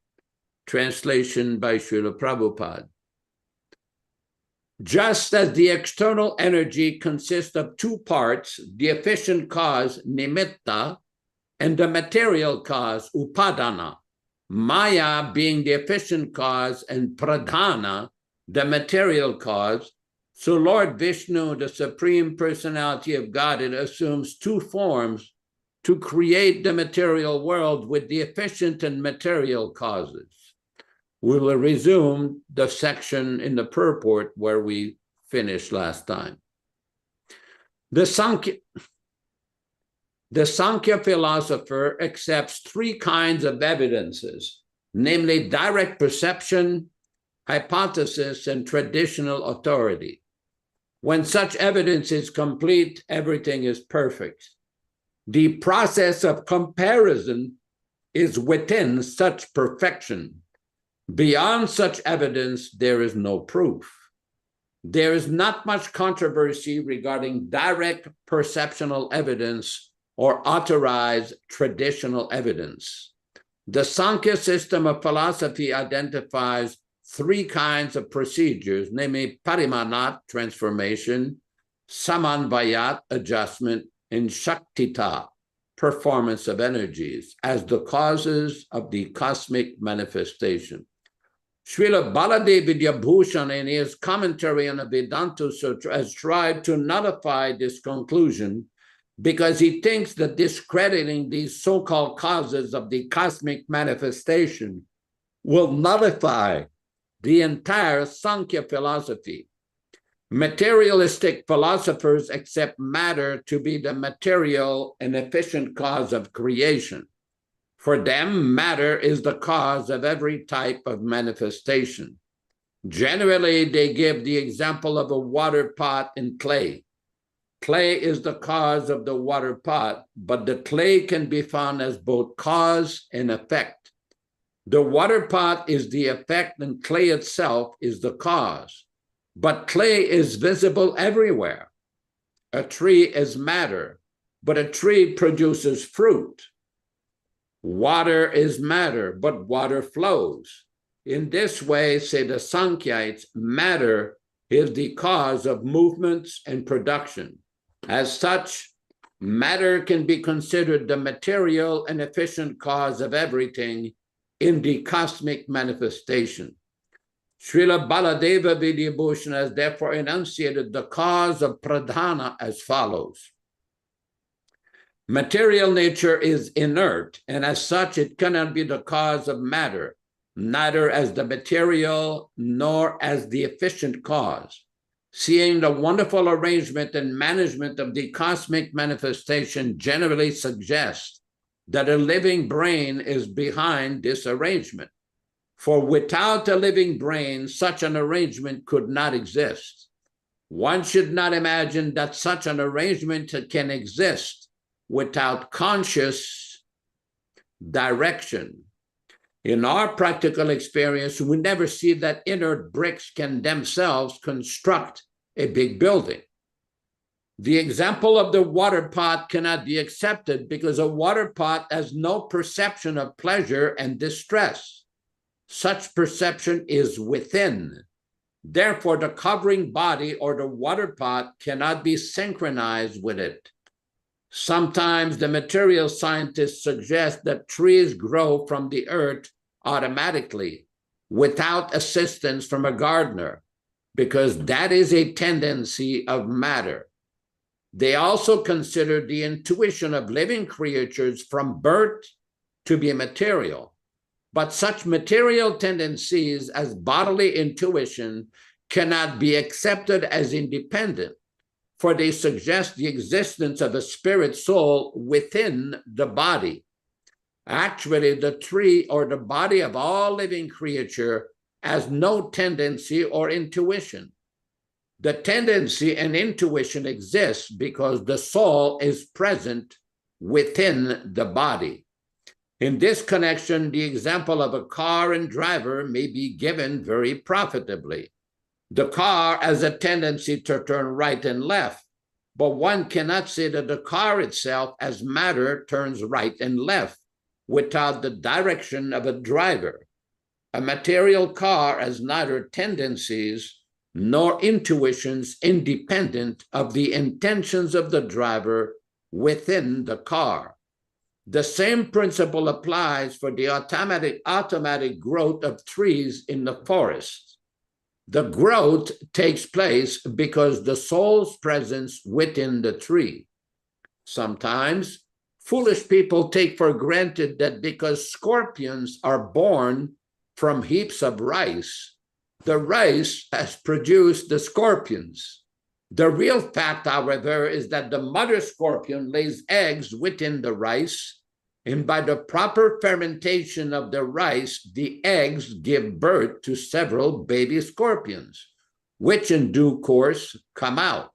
Translation by Srila Prabhupada. Just as the external energy consists of two parts, the efficient cause, nimitta, and the material cause, upadana, Maya being the efficient cause and pradhana, the material cause, so Lord Vishnu, the Supreme Personality of Godhead, assumes two forms to create the material world with the efficient and material causes. We will resume the section in the purport where we finished last time. The Sankhya philosopher accepts three kinds of evidences, namely direct perception, hypothesis, and traditional authority. When such evidence is complete, everything is perfect. The process of comparison is within such perfection. Beyond such evidence, there is no proof. There is not much controversy regarding direct perceptual evidence or authorized traditional evidence. The Sankhya system of philosophy identifies three kinds of procedures, namely parimanat, transformation, samanvayat, adjustment, and shaktita, performance of energies, as the causes of the cosmic manifestation. Srila Baladev Vidyabhushan, in his commentary on the Vedanta Sutra, has tried to nullify this conclusion because he thinks that discrediting these so-called causes of the cosmic manifestation will nullify the entire Sankhya philosophy. Materialistic philosophers accept matter to be the material and efficient cause of creation. For them, matter is the cause of every type of manifestation. Generally, they give the example of a water pot and clay. Clay is the cause of the water pot, but the clay can be found as both cause and effect. The water pot is the effect and clay itself is the cause, but clay is visible everywhere. A tree is matter, but a tree produces fruit. Water is matter, but water flows. In this way, say the Sankhites, matter is the cause of movements and production. As such, matter can be considered the material and efficient cause of everything in the cosmic manifestation. Srila Baladeva Vidyabhushan has therefore enunciated the cause of pradhana as follows. Material nature is inert, and as such, it cannot be the cause of matter, neither as the material nor as the efficient cause. Seeing the wonderful arrangement and management of the cosmic manifestation generally suggests that a living brain is behind this arrangement. For without a living brain, such an arrangement could not exist. One should not imagine that such an arrangement can exist without conscious direction. In our practical experience, we never see that inert bricks can themselves construct a big building. The example of the water pot cannot be accepted because a water pot has no perception of pleasure and distress. Such perception is within. Therefore, the covering body or the water pot cannot be synchronized with it. Sometimes the material scientists suggest that trees grow from the earth automatically without assistance from a gardener, because that is a tendency of matter. They also consider the intuition of living creatures from birth to be material. But such material tendencies as bodily intuition cannot be accepted as independent, for they suggest the existence of a spirit soul within the body. Actually, the tree or the body of all living creature has no tendency or intuition. The tendency and intuition exists because the soul is present within the body. In this connection, the example of a car and driver may be given very profitably. The car has a tendency to turn right and left, but one cannot say that the car itself as matter turns right and left without the direction of a driver. A material car has neither tendencies nor intuitions independent of the intentions of the driver within the car. The same principle applies for the automatic growth of trees in the forest. The growth takes place because the soul's presence within the tree. Sometimes foolish people take for granted that because scorpions are born from heaps of rice, the rice has produced the scorpions. The real fact, however, is that the mother scorpion lays eggs within the rice, and by the proper fermentation of the rice, the eggs give birth to several baby scorpions, which in due course come out.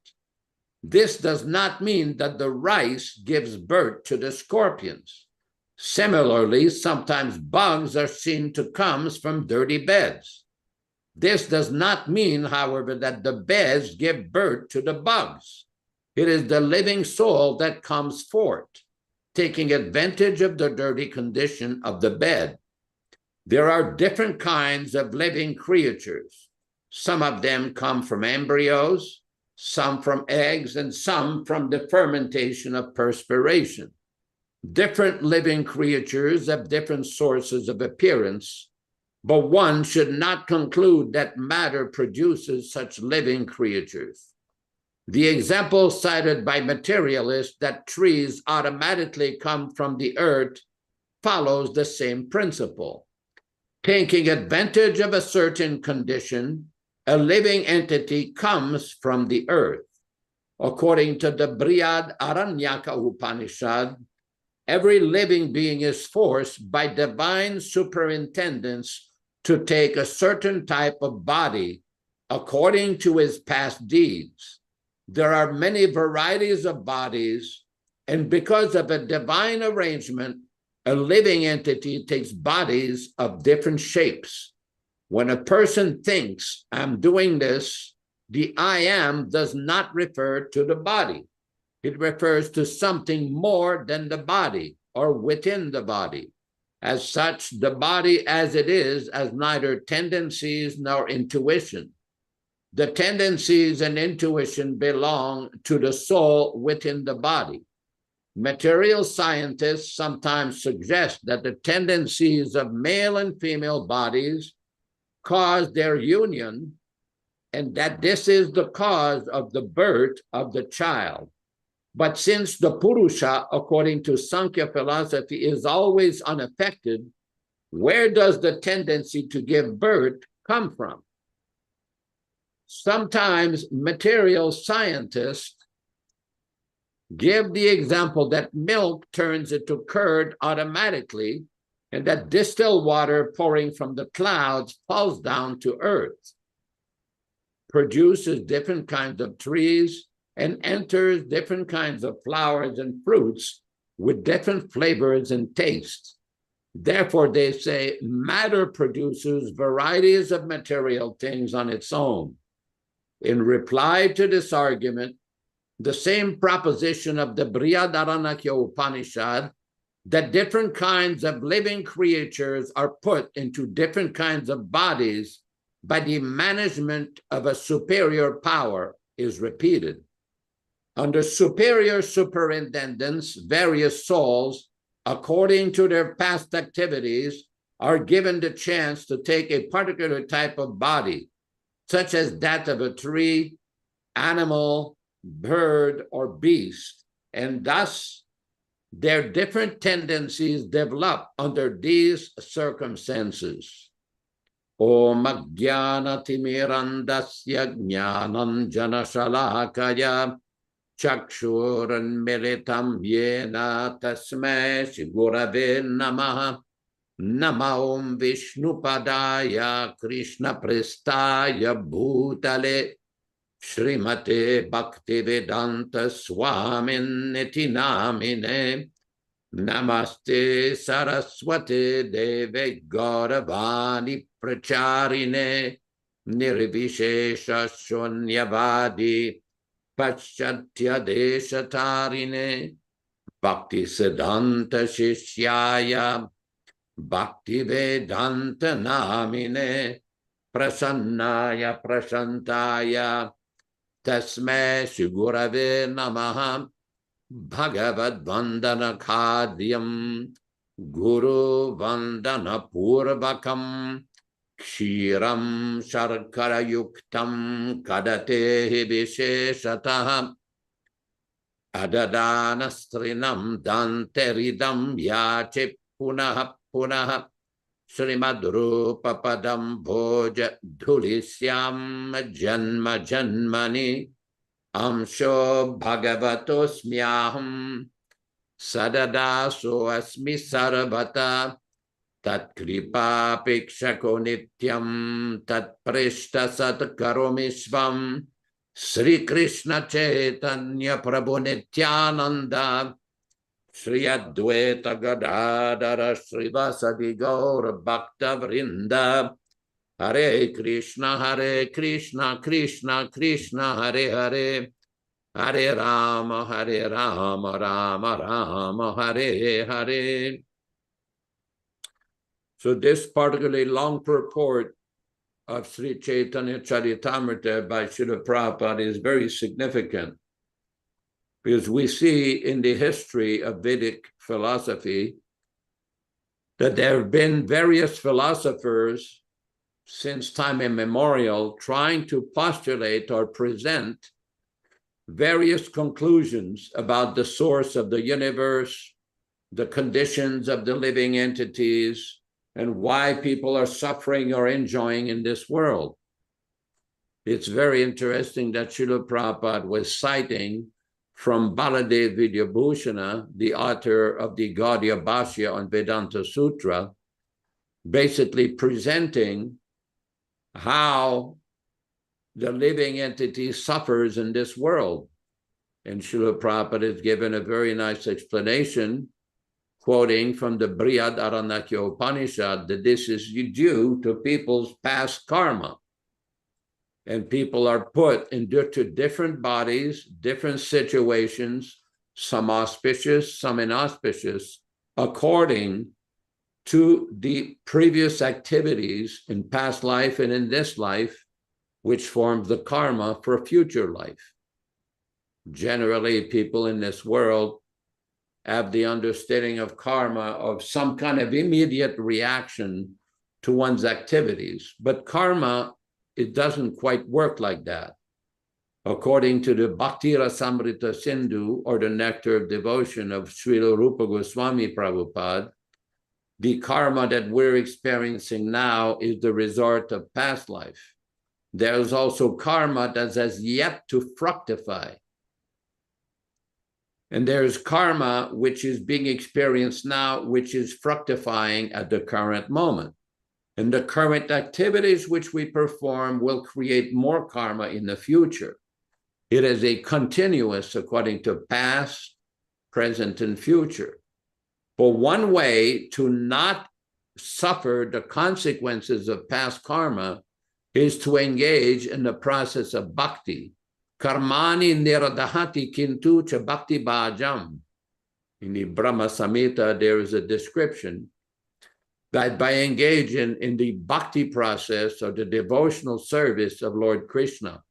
This does not mean that the rice gives birth to the scorpions. Similarly, sometimes bugs are seen to come from dirty beds. This does not mean, however, that the beds give birth to the bugs. It is the living soul that comes forth, taking advantage of the dirty condition of the bed. There are different kinds of living creatures. Some of them come from embryos, some from eggs, and some from the fermentation of perspiration. Different living creatures have different sources of appearance, but one should not conclude that matter produces such living creatures. The example cited by materialists that trees automatically come from the earth follows the same principle. Taking advantage of a certain condition, a living entity comes from the earth. According to the Brihadaranyaka Upanishad, every living being is forced by divine superintendence to take a certain type of body according to his past deeds. There are many varieties of bodies, and because of a divine arrangement, a living entity takes bodies of different shapes. When a person thinks, I'm doing this, the I am does not refer to the body. It refers to something more than the body or within the body. As such, the body as it is has neither tendencies nor intuition. The tendencies and intuition belong to the soul within the body. Material scientists sometimes suggest that the tendencies of male and female bodies cause their union, and that this is the cause of the birth of the child. But since the Purusha, according to Sankhya philosophy, is always unaffected, where does the tendency to give birth come from? Sometimes material scientists give the example that milk turns into curd automatically, and that distilled water pouring from the clouds falls down to earth, produces different kinds of trees, and enters different kinds of flowers and fruits with different flavors and tastes. Therefore, they say matter produces varieties of material things on its own. In reply to this argument, the same proposition of the Brihadaranyaka Upanishad, that different kinds of living creatures are put into different kinds of bodies, by the management of a superior power is repeated. Under superior superintendence, various souls, according to their past activities, are given the chance to take a particular type of body, such as that of a tree, animal, bird, or beast, and thus their different tendencies develop under these circumstances. Om Ajnana Timirandasya Jnanam Janashalakaya Chakshuran Militam Yena Tasmai Shri Gurave Namaha Nama Om Vishnupadaya Krishna Prestaya Bhutale Srimate Bhaktivedanta Swami Namine Namaste Saraswate Deve Gauravani Pracharine Nirvishesha Shunyavadi Paschatya Deshatarine Bhakti Siddhanta Shishyaya Bhaktivedanta Namine Prasannaya Prashantaya Tasmai Shri Gurave Namaha Bhagavad Vandana Khadyam Guru Vandana Purvakam Kshiram Sharkara Yuktam Kadatehi Visheshataha Adadanastrinam Danteridam Yache Punaha Punaha Srimad Rupa Padam Bhoja Dhulisyam Janma Janmani Amsho Bhagavatosmyaham Sadadaso Asmi Sarvata Tat Kripa Pikshako Nityam Tat Prishta Sat Karomishvam Sri Krishna Chaitanya Prabhu Nityananda Sri Advaita Gadadara Srivasadi Gaura Bhakta Vrinda Hare Krishna Krishna Krishna Hare Hare Hare Rama Rama Rama Hare Hare. So this particularly long purport of Sri Caitanya-caritāmṛta by Srila Prabhupada is very significant, because we see in the history of Vedic philosophy that there have been various philosophers since time immemorial trying to postulate or present various conclusions about the source of the universe, the conditions of the living entities, and why people are suffering or enjoying in this world. It's very interesting that Srila Prabhupada was citing from Baladev Vidyabhushana, the author of the Gaudiya Bhashya on Vedanta Sutra, basically presenting how the living entity suffers in this world. And Srila Prabhupada has given a very nice explanation, quoting from the Brihad Aranakya Upanishad, that this is due to people's past karma. And people are put into different bodies, different situations, some auspicious, some inauspicious, according to the previous activities in past life and in this life, which forms the karma for future life. Generally, people in this world have the understanding of karma of some kind of immediate reaction to one's activities. But karma, it doesn't quite work like that. According to the Bhakti Rasamrita Sindhu, or the Nectar of Devotion of Srila Rupa Goswami Prabhupada, the karma that we're experiencing now is the result of past life. There's also karma that has yet to fructify. And there's karma which is being experienced now, which is fructifying at the current moment. And the current activities which we perform will create more karma in the future. It is a continuous according to past, present, and future. But one way to not suffer the consequences of past karma is to engage in the process of bhakti. Karmani niradahati kintu cha bhakti bhajam. In the Brahma Samhita, there is a description that by engaging in the bhakti process or the devotional service of Lord Krishna,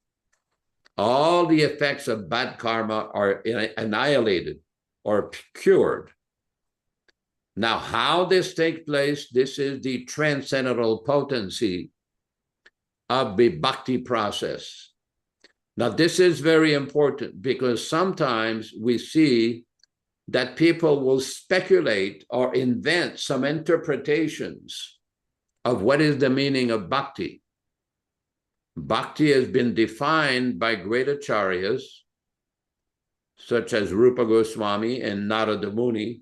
all the effects of bad karma are annihilated or cured. Now, how this takes place, this is the transcendental potency of the bhakti process. Now, this is very important because sometimes we see that people will speculate or invent some interpretations of what is the meaning of bhakti. Bhakti has been defined by great acharyas, such as Rupa Goswami and Narada Muni,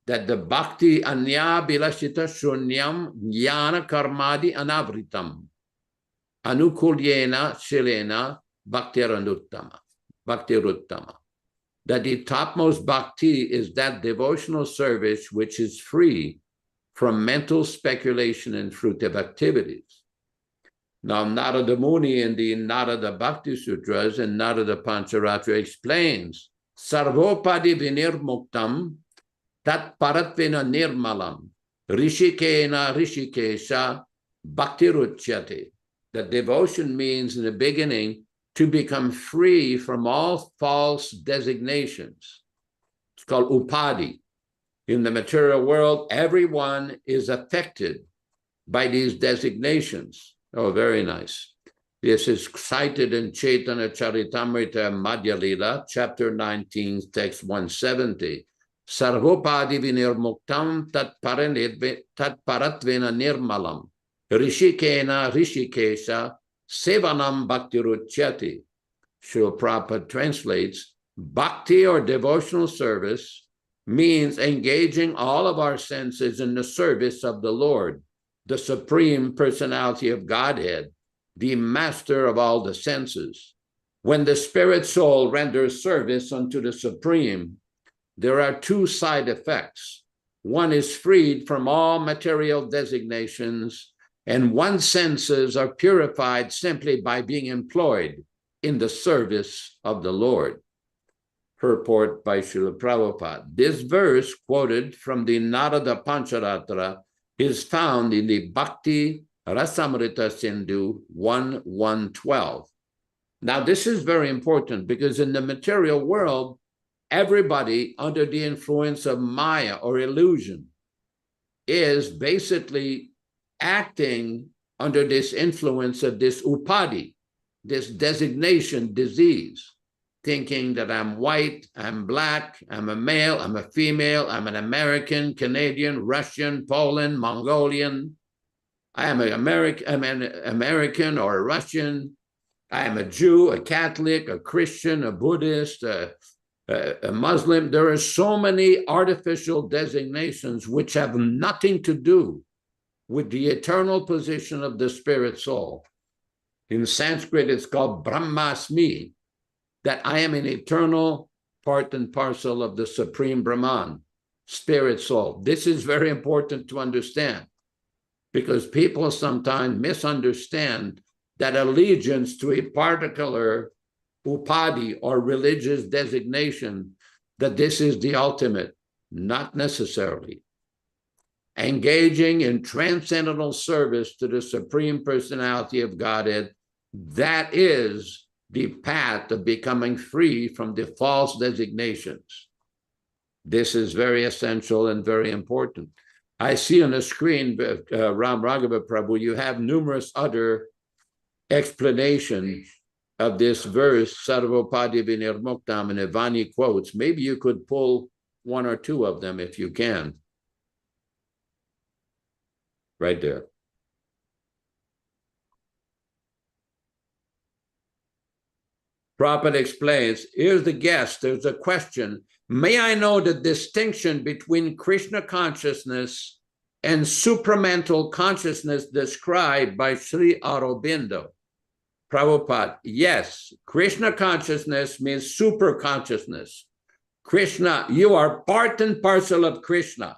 that the bhakti anya bilashita shunyam jnana karmadi anavritam anukulyena shilena bhaktiruttama. That the topmost bhakti is that devotional service which is free from mental speculation and fruitive activities. Now, Narada Muni in the Narada Bhakti Sutras and Narada Pancharatra explains, Sarvopadi vinirmuktam tat paratvena nirmalam rishikena rishikesha bhaktiruchyate. That devotion means in the beginning to become free from all false designations. It's called upadi. In the material world, everyone is affected by these designations. Oh, very nice. This is cited in Caitanya-caritāmṛta Madhya Lila, chapter 19, text 170. Sarvopadi vinirmuktam tat paratvena nirmalam rishikena rishikesha sevanam bhaktiruchyati. Srila Prabhupada translates, bhakti or devotional service means engaging all of our senses in the service of the Lord, the Supreme Personality of Godhead, the master of all the senses. When the spirit soul renders service unto the Supreme, there are two side effects. One is freed from all material designations, and one's senses are purified simply by being employed in the service of the Lord. Purport by Srila Prabhupada. This verse, quoted from the Narada Pancharatra, is found in the Bhakti Rasamrita Sindhu 1.1.12. Now, this is very important because in the material world, everybody under the influence of Maya or illusion is basically acting under this influence of this upadi, this designation disease, thinking that I'm white, I'm black, I'm a male, I'm a female, I'm an American, Canadian, Russian, Poland, Mongolian, I am an American or a Russian, I am a Jew, a Catholic, a Christian, a Buddhist, a Muslim. There are so many artificial designations which have nothing to do with the eternal position of the spirit soul. In Sanskrit, it's called Brahmasmi, that I am an eternal part and parcel of the Supreme Brahman, spirit soul. This is very important to understand because people sometimes misunderstand that allegiance to a particular upadi or religious designation, that this is the ultimate. Not necessarily. Engaging in transcendental service to the Supreme Personality of Godhead, that is the path of becoming free from the false designations. This is very essential and very important. I see on the screen, Ram Raghava Prabhu, you have numerous other explanations of this verse, Sarvopadi vinirmuktam, and Ivani quotes. Maybe you could pull one or two of them if you can. Right there. Prabhupada explains, here's the guest, there's a question. May I know the distinction between Krishna consciousness and supramental consciousness described by Sri Aurobindo? Prabhupada, yes, Krishna consciousness means super consciousness. Krishna, you are part and parcel of Krishna.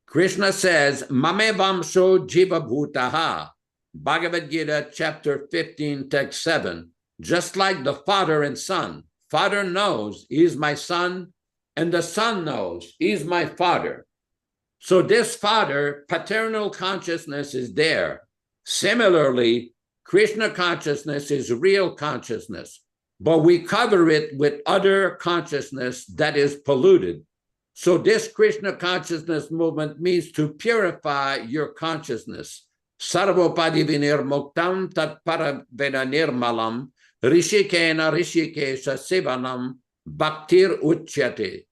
Krishna says, Mame vamsho jiva bhutaha, Bhagavad Gita chapter 15, text 7. Just like the father and son, father knows he is my son, and the son knows he is my father. So this Father, paternal consciousness is there. Similarly, Krishna consciousness is real consciousness, but we cover it with other consciousness that is polluted. So this Krishna consciousness movement means to purify your consciousness. Sarvopadi vinirmuktam tat paravena nirmalam rishikena rishikesha sivanam bhaktir uchyate.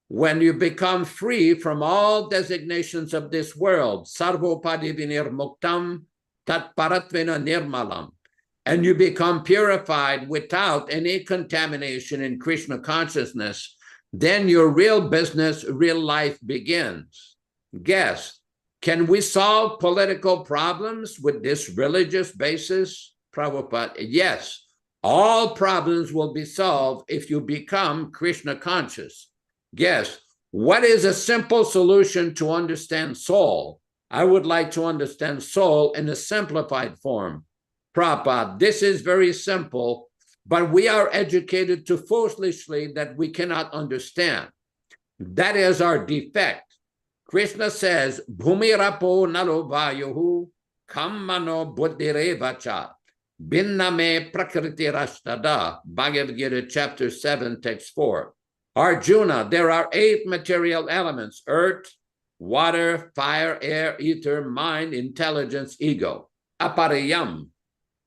When you become free from all designations of this world, sarvopadi vinirmuktam tat paratvena nirmalam, and you become purified without any contamination in Krishna consciousness, then your real business, real life begins. Guess, can we solve political problems with this religious basis? Prabhupada, yes. All problems will be solved if you become Krishna conscious. Guess, what is a simple solution to understand soul? I would like to understand soul in a simplified form. Prabhupada, this is very simple, but we are educated too foolishly that we cannot understand. That is our defect. Krishna says, Bhumirapo nalo vayuhu kammano buddhirevacha binname prakriti rashtada. Bhagavad Gita chapter 7, text 4. Arjuna, there are 8 material elements: earth, water, fire, air, ether, mind, intelligence, ego. Apariyam.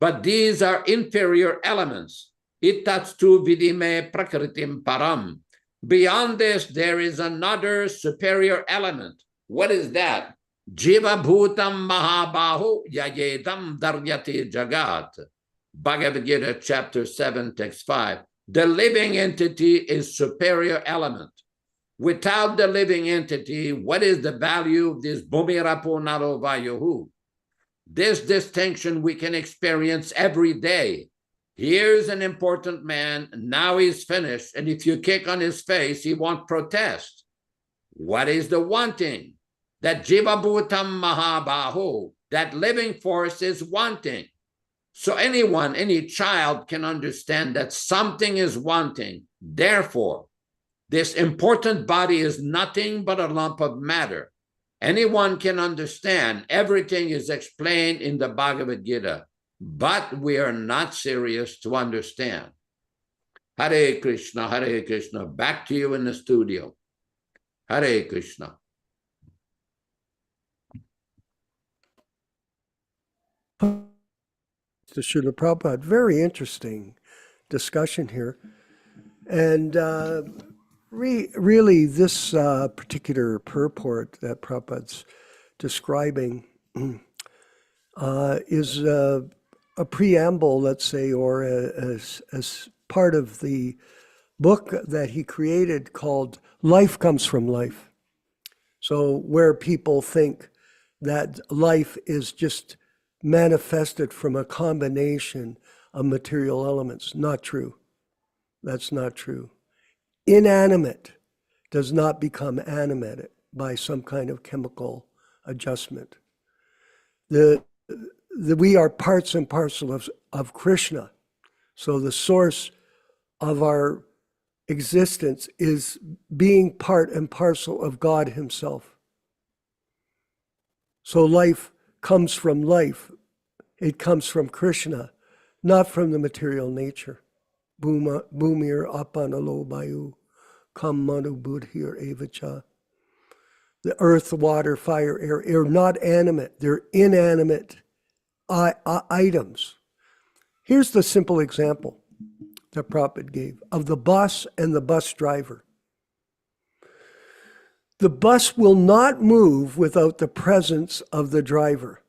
But these are inferior elements. Itatstu vidime prakritim param. Beyond this, there is another superior element. What is that? Jiva bhutam mahabahu yayedam daryate jagat. Bhagavad Gita chapter 7, text 5. The living entity is superior element. Without the living entity, what is the value of this bhumirapo naro vayuhu? This distinction we can experience every day. Here's an important man, now he's finished, and if you kick on his face, he won't protest. What is the wanting? That jiva bhutam mahabahu, that living force is wanting. So anyone, any child can understand that something is wanting. Therefore, this important body is nothing but a lump of matter. Anyone can understand. Everything is explained in the Bhagavad Gita, but we are not serious to understand. Hare Krishna, Hare Krishna. Back to you in the studio. Hare Krishna. To Srila Prabhupada, very interesting discussion here. And really, this particular purport that Prabhupada's describing is a preamble, let's say, or as part of the book that he created called Life Comes from Life. So where people think that life is just manifested from a combination of material elements, not true. That's not true. Inanimate does not become animated by some kind of chemical adjustment. We are parts and parcel of Krishna. So the source of our existence is being part and parcel of God himself. So life comes from life. It comes from Krishna, not from the material nature. Bhumir apanalo bayu kam manu buddhir evacha. The earth, water, fire, air are not animate. They're inanimate items. Here's the simple example that Prabhupada gave of the bus and the bus driver. The bus will not move without the presence of the driver.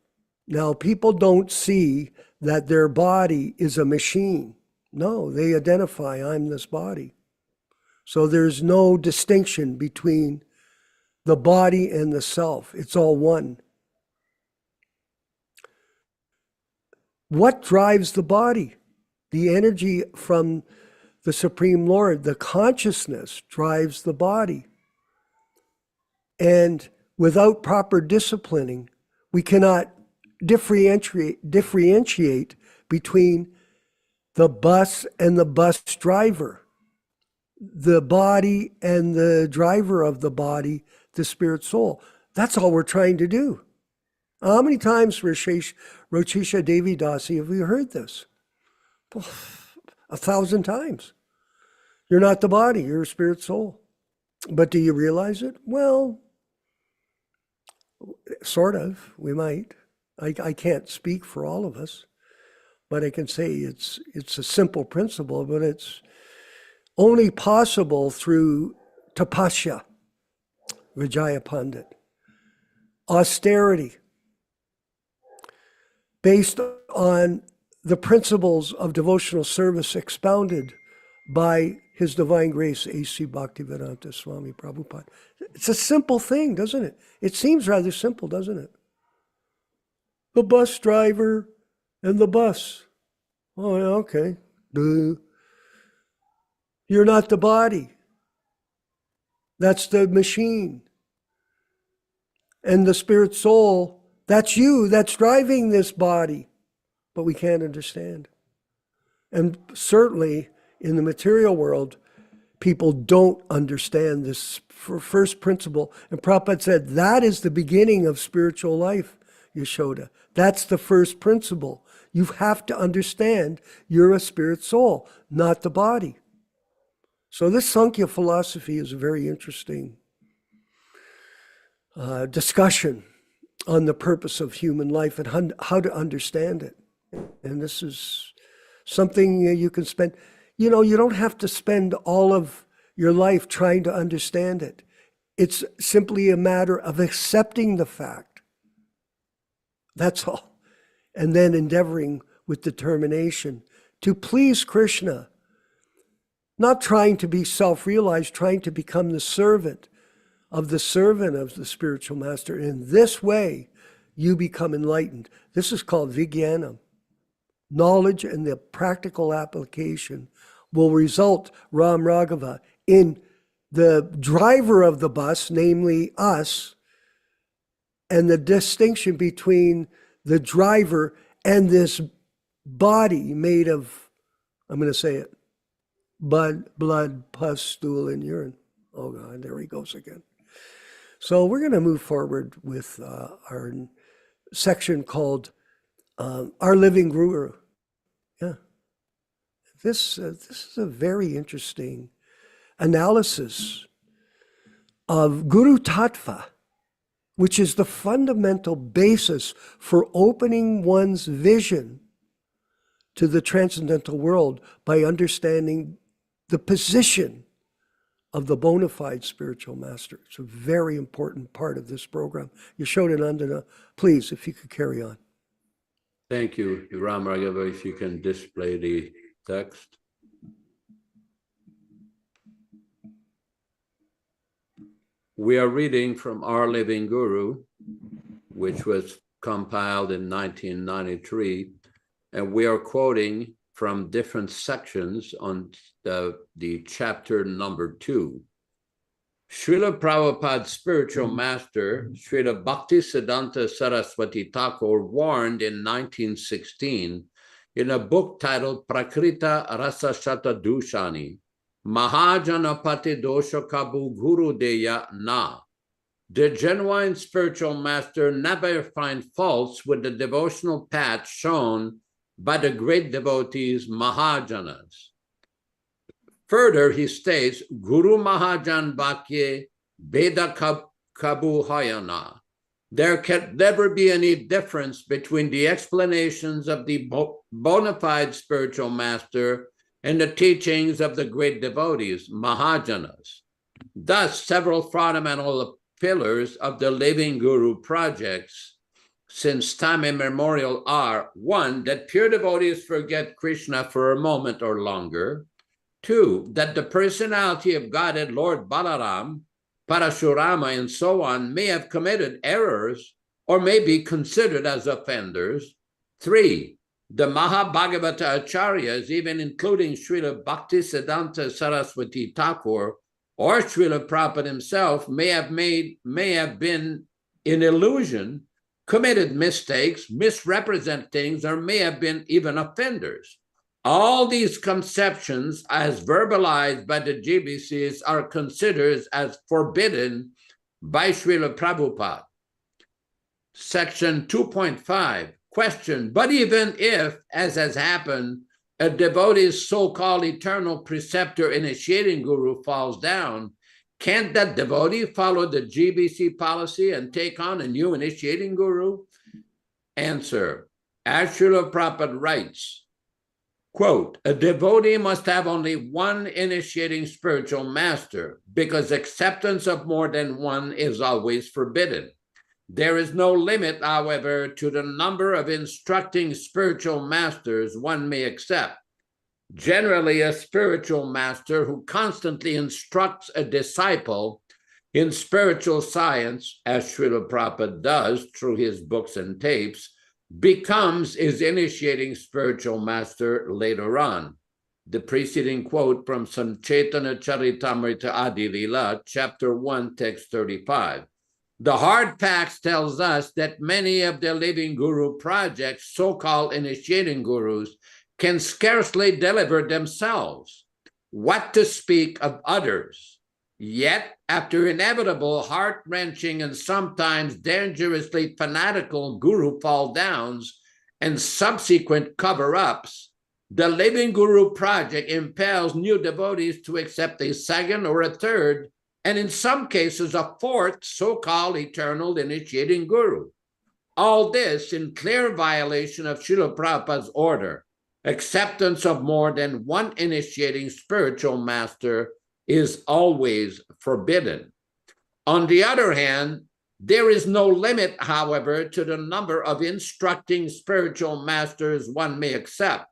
Now, people don't see that their body is a machine. No, they identify, I'm this body. So there's no distinction between the body and the self. It's all one. What drives the body? The energy from the Supreme Lord, the consciousness drives the body. And without proper disciplining, we cannot differentiate between the bus and the bus driver, the body and the driver of the body, the spirit soul. That's all we're trying to do. How many times, Rocheisha Devi Dasi, have we heard this? 1,000 times. You're not the body, you're a spirit soul. But do you realize it? Well, sort of, we might. I can't speak for all of us, but I can say it's a simple principle, but it's only possible through tapasya, Vijaya Pandit, austerity, based on the principles of devotional service expounded by His Divine Grace A.C. Bhaktivedanta Swami Prabhupāda. It's a simple thing, doesn't it? It seems rather simple, doesn't it? The bus driver and the bus. Oh, yeah, okay. Duh. You're not the body. That's the machine. And the spirit soul, that's you, that's driving this body. But we can't understand. And certainly in the material world, people don't understand this first principle. And Prabhupada said, that is the beginning of spiritual life, Yaśodā. That's the first principle. You have to understand you're a spirit soul, not the body. So this Sankhya philosophy is a very interesting discussion on the purpose of human life and how to understand it. And this is something you can spend, you don't have to spend all of your life trying to understand it. It's simply a matter of accepting the fact. That's all. And then endeavoring with determination to please Krishna. Not trying to be self-realized, trying to become the servant of the spiritual master. In this way, you become enlightened. This is called vijnana. Knowledge and the practical application will result, Ram Raghava, in the driver of the bus, namely us, and the distinction between the driver and this body made of, I'm going to say it, blood, pus, stool, and urine. Oh God, there he goes again. So we're going to move forward with our section called Our Living Guru. Yeah. This is a very interesting analysis of Guru Tattva, which is the fundamental basis for opening one's vision to the transcendental world by understanding the position of the bona fide spiritual master. It's a very important part of this program. Yaśodā-nandana, please, if you could carry on. Thank you, Ram Raghava, if you can display the text. We are reading from Our Living Guru, which was compiled in 1993, and we are quoting from different sections on the chapter number 2. Srila Prabhupada's spiritual master, Srila Bhaktisiddhanta Saraswati Thakur, warned in 1916 in a book titled Prakrita Rasa Shata Dushani, Mahajanapati Dosha Kabu Guru Deya Na. The genuine spiritual master never finds faults with the devotional path shown by the great devotees Mahajanas. Further, he states, Guru Mahajan Bhakye Veda Kabu Hayana. There can never be any difference between the explanations of the bona fide spiritual master and the teachings of the great devotees, Mahajanas. Thus, several fundamental pillars of the Living Guru projects since time immemorial are: 1, that pure devotees forget Krishna for a moment or longer; 2, that the personality of Godhead, Lord Balaram, Parashurama, and so on may have committed errors or may be considered as offenders; 3, the Mahabhagavata Acharyas, even including Srila Bhaktisiddhanta Saraswati Thakur or Srila Prabhupada himself, may have been in illusion, committed mistakes, misrepresent things, or may have been even offenders. All these conceptions, as verbalized by the GBCs, are considered as forbidden by Srila Prabhupada. Section 2.5, question, but even if, as has happened, a devotee's so-called eternal preceptor initiating guru falls down, can't that devotee follow the GBC policy and take on a new initiating guru? Answer, as Srila Prabhupada writes, quote, a devotee must have only one initiating spiritual master because acceptance of more than one is always forbidden. There is no limit, however, to the number of instructing spiritual masters one may accept. Generally, a spiritual master who constantly instructs a disciple in spiritual science, as Srila Prabhupada does through his books and tapes, becomes his initiating spiritual master later on. The preceding quote from some Caitanya-caritāmṛta Adi Lila, chapter 1, text 35. The hard facts tells us that many of the living guru projects, so-called initiating gurus, can scarcely deliver themselves. What to speak of others? Yet, after inevitable, heart-wrenching, and sometimes dangerously fanatical guru fall-downs and subsequent cover-ups, the Living Guru Project impels new devotees to accept a second or a third, and in some cases a fourth so-called eternal initiating guru. All this in clear violation of Srila Prabhupada's order. Acceptance of more than one initiating spiritual master is always forbidden. On the other hand, there is no limit, however, to the number of instructing spiritual masters one may accept.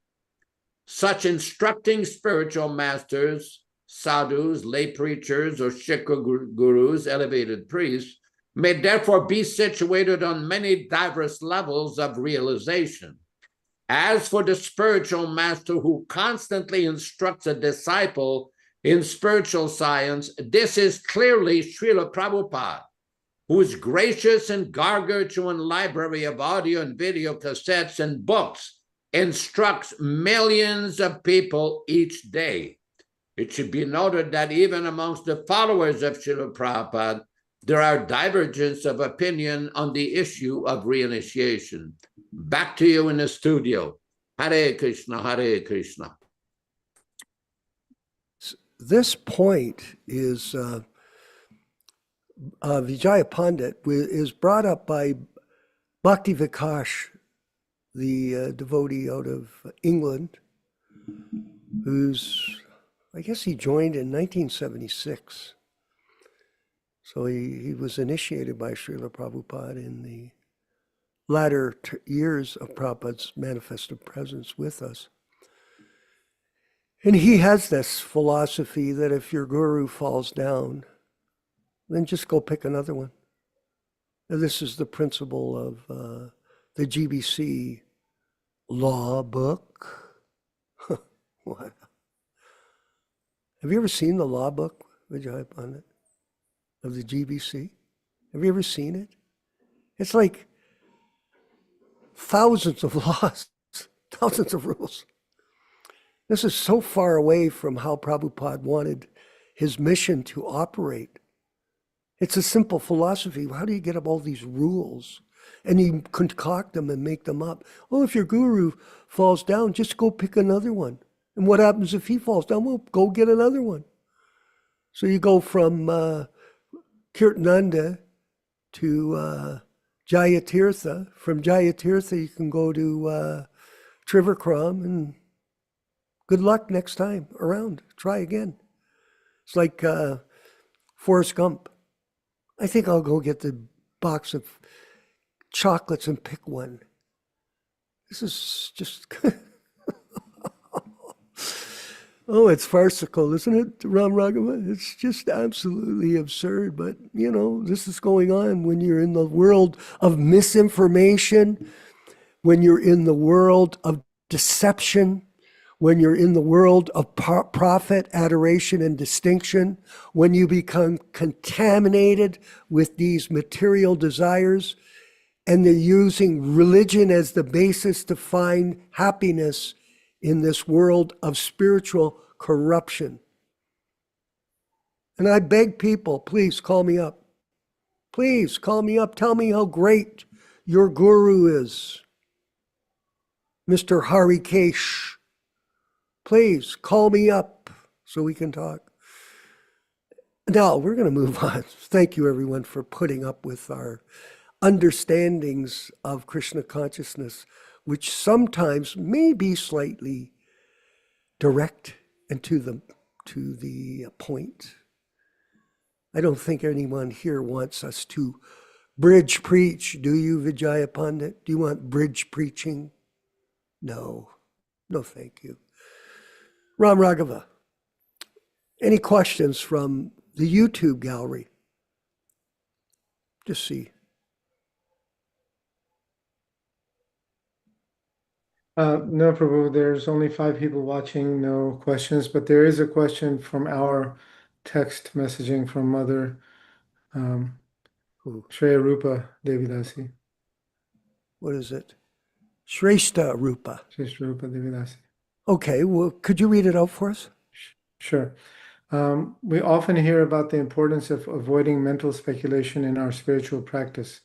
Such instructing spiritual masters, sadhus, lay preachers, or shikha gurus, elevated priests, may therefore be situated on many diverse levels of realization. As for the spiritual master who constantly instructs a disciple in spiritual science, this is clearly Srila Prabhupada, whose gracious and gargantuan library of audio and video cassettes and books instructs millions of people each day. It should be noted that even amongst the followers of Srila Prabhupada, there are divergences of opinion on the issue of reinitiation. Back to you in the studio. Hare Krishna, Hare Krishna. This point is Vijaya Pandit is brought up by Bhaktivedanta, the devotee out of England, who's, I guess he joined in 1976. So he was initiated by Srila Prabhupada in the latter years of Prabhupada's manifested presence with us. And he has this philosophy that if your guru falls down, then just go pick another one. And this is the principle of the GBC law book. What? Have you ever seen the law book, Vijaya Pandit, of the GBC? Have you ever seen it? It's like thousands of laws, thousands of rules. This is so far away from how Prabhupada wanted his mission to operate. It's a simple philosophy. How do you get up all these rules? And you concoct them and make them up. Oh, if your guru falls down, just go pick another one. And what happens if he falls down? Well, go get another one. So you go from Kirtananda to Jayatirtha. From Jayatirtha, you can go to Trivikram, and good luck next time around. Try again. It's like Forrest Gump. I think I'll go get the box of chocolates and pick one. This is just... Oh, it's farcical, isn't it, Ram Raghava? It's just absolutely absurd. But, you know, this is going on when you're in the world of misinformation, when you're in the world of deception, when you're in the world of profit, adoration, and distinction, when you become contaminated with these material desires, and they're using religion as the basis to find happiness in this world of spiritual corruption. And I beg people, please call me up. Please call me up. Tell me how great your guru is. Mr. Harikesh, please call me up so we can talk. Now, we're going to move on. Thank you, everyone, for putting up with our understandings of Krishna consciousness, which sometimes may be slightly direct and to the point. I don't think anyone here wants us to bridge preach. Do you, Vijaya Pandit? Do you want bridge preaching? No, thank you. Ram Raghava, any questions from the YouTube gallery? Just see. No, Prabhu, there's only 5 people watching, no questions, but there is a question from our text messaging from Mother Shreya Rupa Devi Dasi. What is it? Shrestha Rupa. Shrestha Rupa Devi Dasi. Okay, well, could you read it out for us? Sure. We often hear about the importance of avoiding mental speculation in our spiritual practice.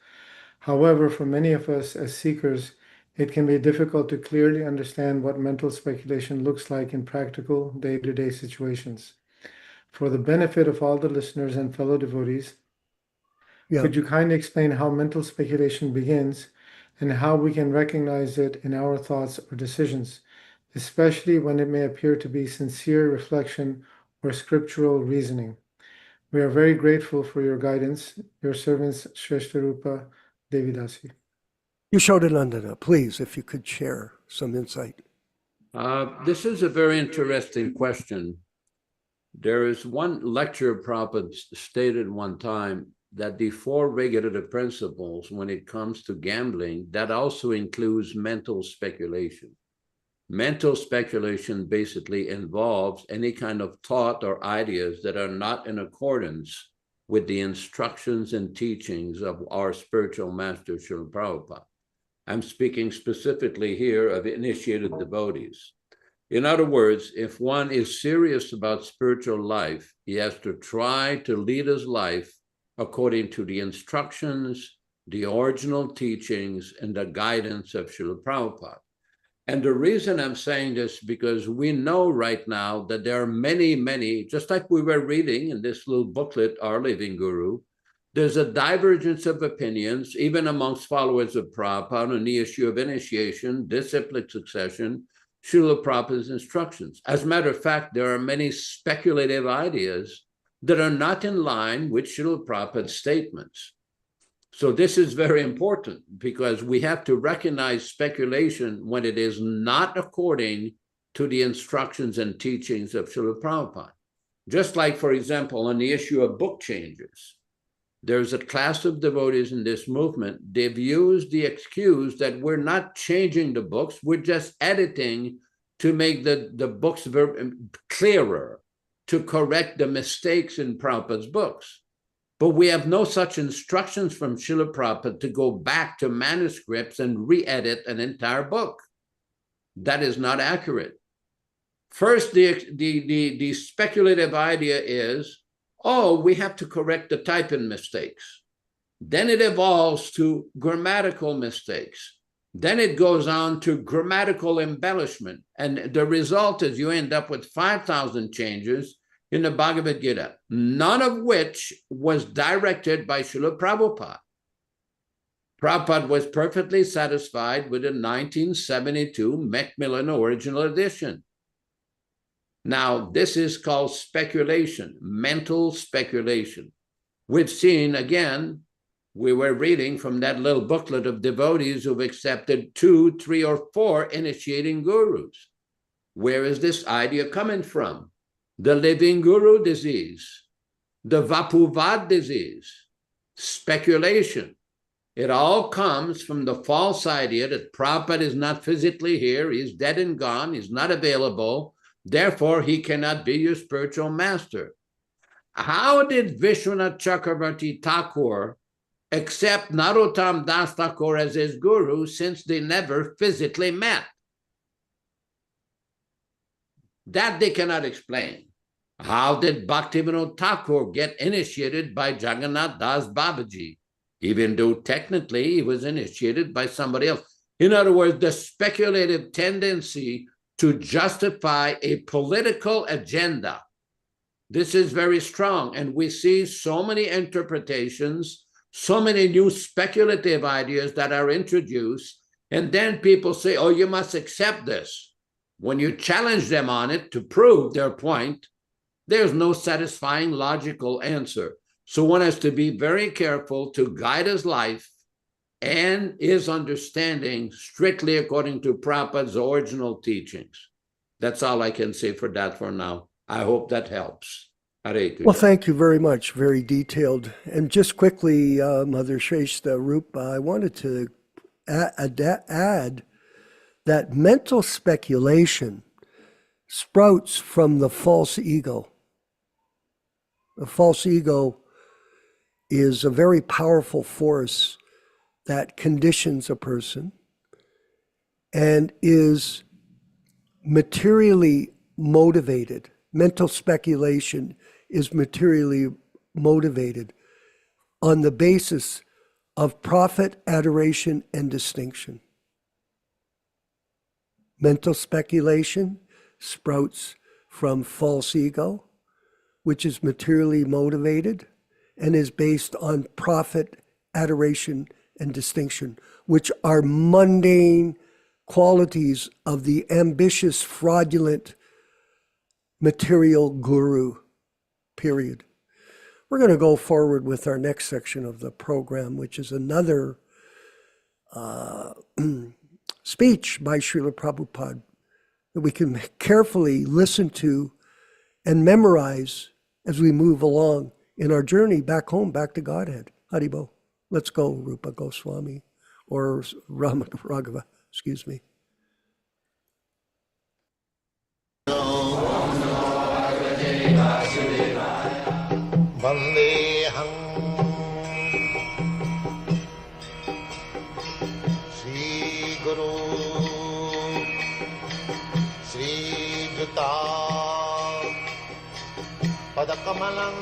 However, for many of us as seekers, it can be difficult to clearly understand what mental speculation looks like in practical day-to-day situations. For the benefit of all the listeners and fellow devotees, could you kindly explain how mental speculation begins and how we can recognize it in our thoughts or decisions, especially when it may appear to be sincere reflection or scriptural reasoning? We are very grateful for your guidance. Your servants, Shrestha Rupa Devi Dasi. Yaśodā-nandana, please, if you could share some insight. This is a very interesting question. There is one lecture Prabhupada stated one time that the 4 regulative principles, when it comes to gambling, that also includes mental speculation. Mental speculation basically involves any kind of thought or ideas that are not in accordance with the instructions and teachings of our spiritual master, Srila Prabhupada. I'm speaking specifically here of initiated devotees. In other words, if one is serious about spiritual life, he has to try to lead his life according to the instructions, the original teachings, and the guidance of Srila Prabhupada. And the reason I'm saying this, because we know right now that there are many, just like we were reading in this little booklet, Our Living Guru, there's a divergence of opinions, even amongst followers of Prabhupada on the issue of initiation, disciplic succession, Srila Prabhupada's instructions. As a matter of fact, there are many speculative ideas that are not in line with Srila Prabhupada's statements. So this is very important because we have to recognize speculation when it is not according to the instructions and teachings of Srila Prabhupada. Just like, for example, on the issue of book changes, there's a class of devotees in this movement, they've used the excuse that we're not changing the books, we're just editing to make the books clearer, to correct the mistakes in Prabhupada's books. But we have no such instructions from Srila Prabhupada to go back to manuscripts and re-edit an entire book. That is not accurate. First, the speculative idea is, oh, we have to correct the typing mistakes. Then it evolves to grammatical mistakes. Then it goes on to grammatical embellishment. And the result is you end up with 5,000 changes in the Bhagavad Gita, none of which was directed by Srila Prabhupada. Prabhupada was perfectly satisfied with the 1972 Macmillan original edition. Now, this is called speculation, mental speculation. We've seen, again, we were reading from that little booklet of devotees who've accepted 2, 3, or 4 initiating gurus. Where is this idea coming from? The living guru disease, the Vapuvad disease, speculation. It all comes from the false idea that Prabhupada is not physically here, he's dead and gone, he's not available, therefore he cannot be your spiritual master. How did Vishwanath Chakravarti Thakur accept Narottam Das Thakur as his guru since they never physically met? That they cannot explain. How did Bhaktivedanta Thakur get initiated by Jagannath Das Babaji? even though technically he was initiated by somebody else. In other words, the speculative tendency to justify a political agenda. This is very strong, and we see so many interpretations, so many new speculative ideas that are introduced, and then people say, oh, you must accept this. When you challenge them on it to prove their point, there's no satisfying logical answer. So one has to be very careful to guide his life and his understanding strictly according to Prabhupada's original teachings. That's all I can say for that for now. I hope that helps. Hare Krishna. Well, thank you very much. Very detailed. And just quickly, Mother Sheshta Rupa, I wanted to add that mental speculation sprouts from the false ego. The false ego is a very powerful force that conditions a person and is materially motivated. Mental speculation is materially motivated on the basis of profit, adoration, and distinction. Mental speculation sprouts from false ego, which is materially motivated and is based on profit, adoration, and distinction, which are mundane qualities of the ambitious, fraudulent, material guru, period. We're going to go forward with our next section of the program, which is another speech by Srila Prabhupada that we can carefully listen to and memorize as we move along in our journey back home, back to Godhead. Haribo. Let's go, Rupa Goswami, or Raghava, excuse me. Vandeham Sri Guru Sri Juta Padakamalam.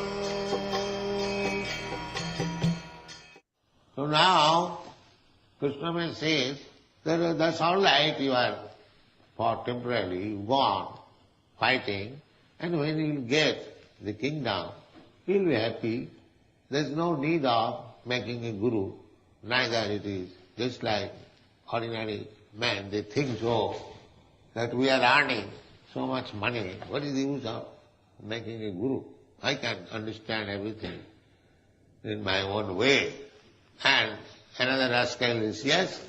So now Krishna says that that's all right, you are for temporarily, you go on fighting, and when you get the kingdom, he'll be happy. There's no need of making a guru. Neither it is just like ordinary man. They think so, that we are earning so much money. What is the use of making a guru? I can understand everything in my own way. And another rascal is, yes,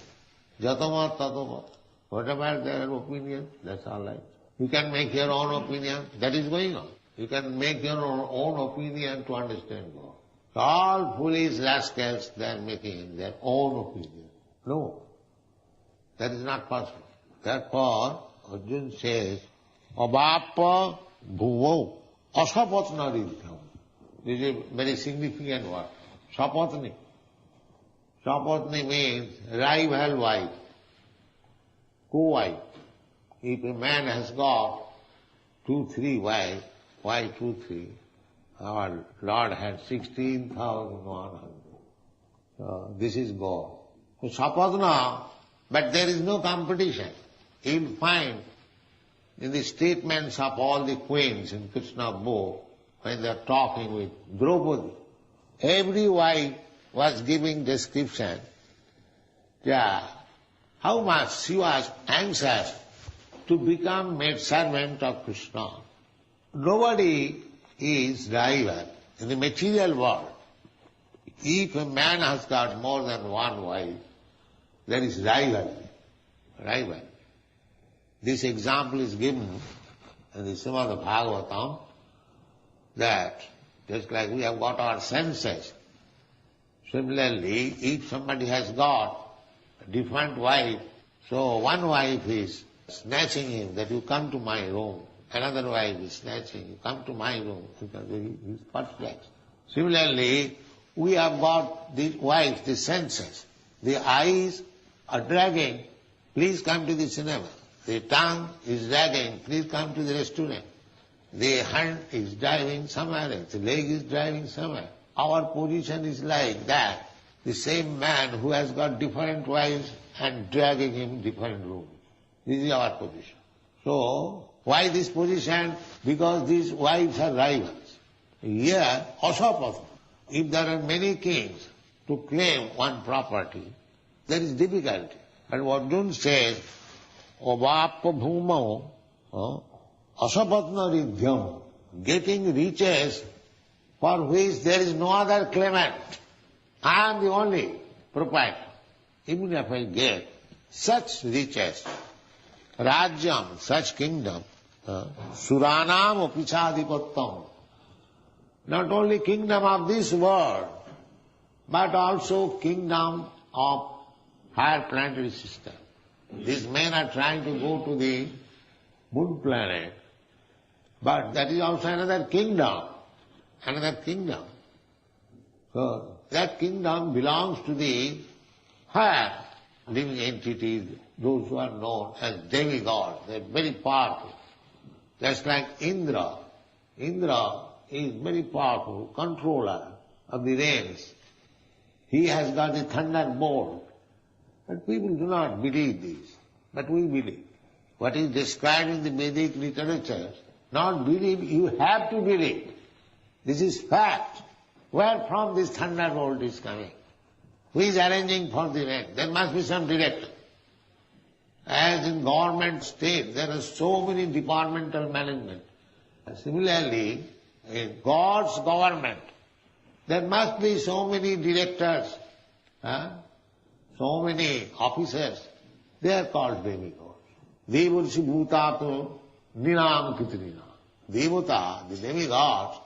jatama tatama. Whatever their opinion, that's all right. You can make your own opinion. That is going on. You can make your own opinion to understand God. All foolish rascals, they are making their own opinion. No, that is not possible. Therefore, Arjuna says, Abhapa bhuvo asapatnaridhyam. This is a very significant word. Sapatni. Sapatni means rival wife, co-wife. If a man has got 2-3 wives, why 2-3? Our Lord had 16,100. So this is God. So Sapatna, but there is no competition. You will find in the statements of all the queens in Krishna book, when they are talking with Draupadi, every wife was giving description. Yeah, how much she was anxious to become maid servant of Krishna. Nobody is rival in the material world. If a man has got more than one wife, there is rival. Rival. This example is given in the Srimad Bhagavatam that just like we have got our senses, similarly, if somebody has got a different wife, so one wife is snatching him, that you come to my room. Another wife is snatching, you come to my room, because he is perplexed. Similarly, we have got the wives, the senses. The eyes are dragging, please come to the cinema. The tongue is dragging, please come to the restaurant. The hand is driving somewhere else, the leg is driving somewhere. Our position is like that. the same man who has got different wives and dragging him different rooms. This is our position. So, why this position? Because these wives are rivals. Here, asapatna. If there are many kings to claim one property, there is difficulty. And Arjuna says, Ovappa bhumau asapatna ridhyam, getting riches for which there is no other claimant. I am the only proprietor. Even if I get such riches, rajyam, such kingdom, suranam apichadipattam, not only kingdom of this world, but also kingdom of higher planetary system. These men are trying to go to the moon planet, but that is also another kingdom. Another kingdom. So that kingdom belongs to the higher living entities, those who are known as demigods. They are very powerful. Just like Indra. Indra is very powerful, controller of the rains. He has got the thunderbolt. But people do not believe this. But we believe. What is described in the Vedic literature, not believe, you have to believe. This is fact. Where from this thunderbolt is coming? Who is arranging for the rain? There must be some director. As in government state, there are so many departmental management. Similarly, in God's government, there must be so many directors, so many officers. They are called demigods. Devarshi bhutato ninam kitrina. Devata, the demigods,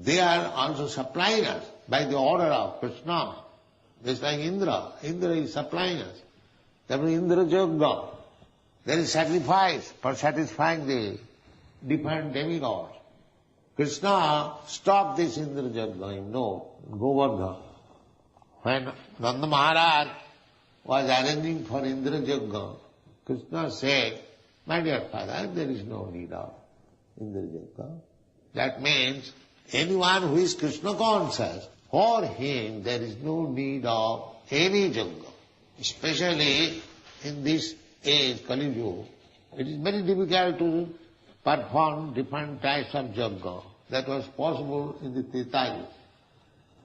they are also supplying us by the order of Krishna. Just like Indra. Indra is supplying us. Therefore Indra Yajna. There is sacrifice for satisfying the different demigods. Krishna stopped this Indra Yajna in Govardhan. When Nanda Maharaj was arranging for Indra Yajna, Krishna said, my dear father, there is no need of Indra Yajna. That means anyone who is Krishna conscious, for him there is no need of any yajna. Especially in this age, Kali Yuga, it is very difficult to perform different types of yajna. That was possible in the Treta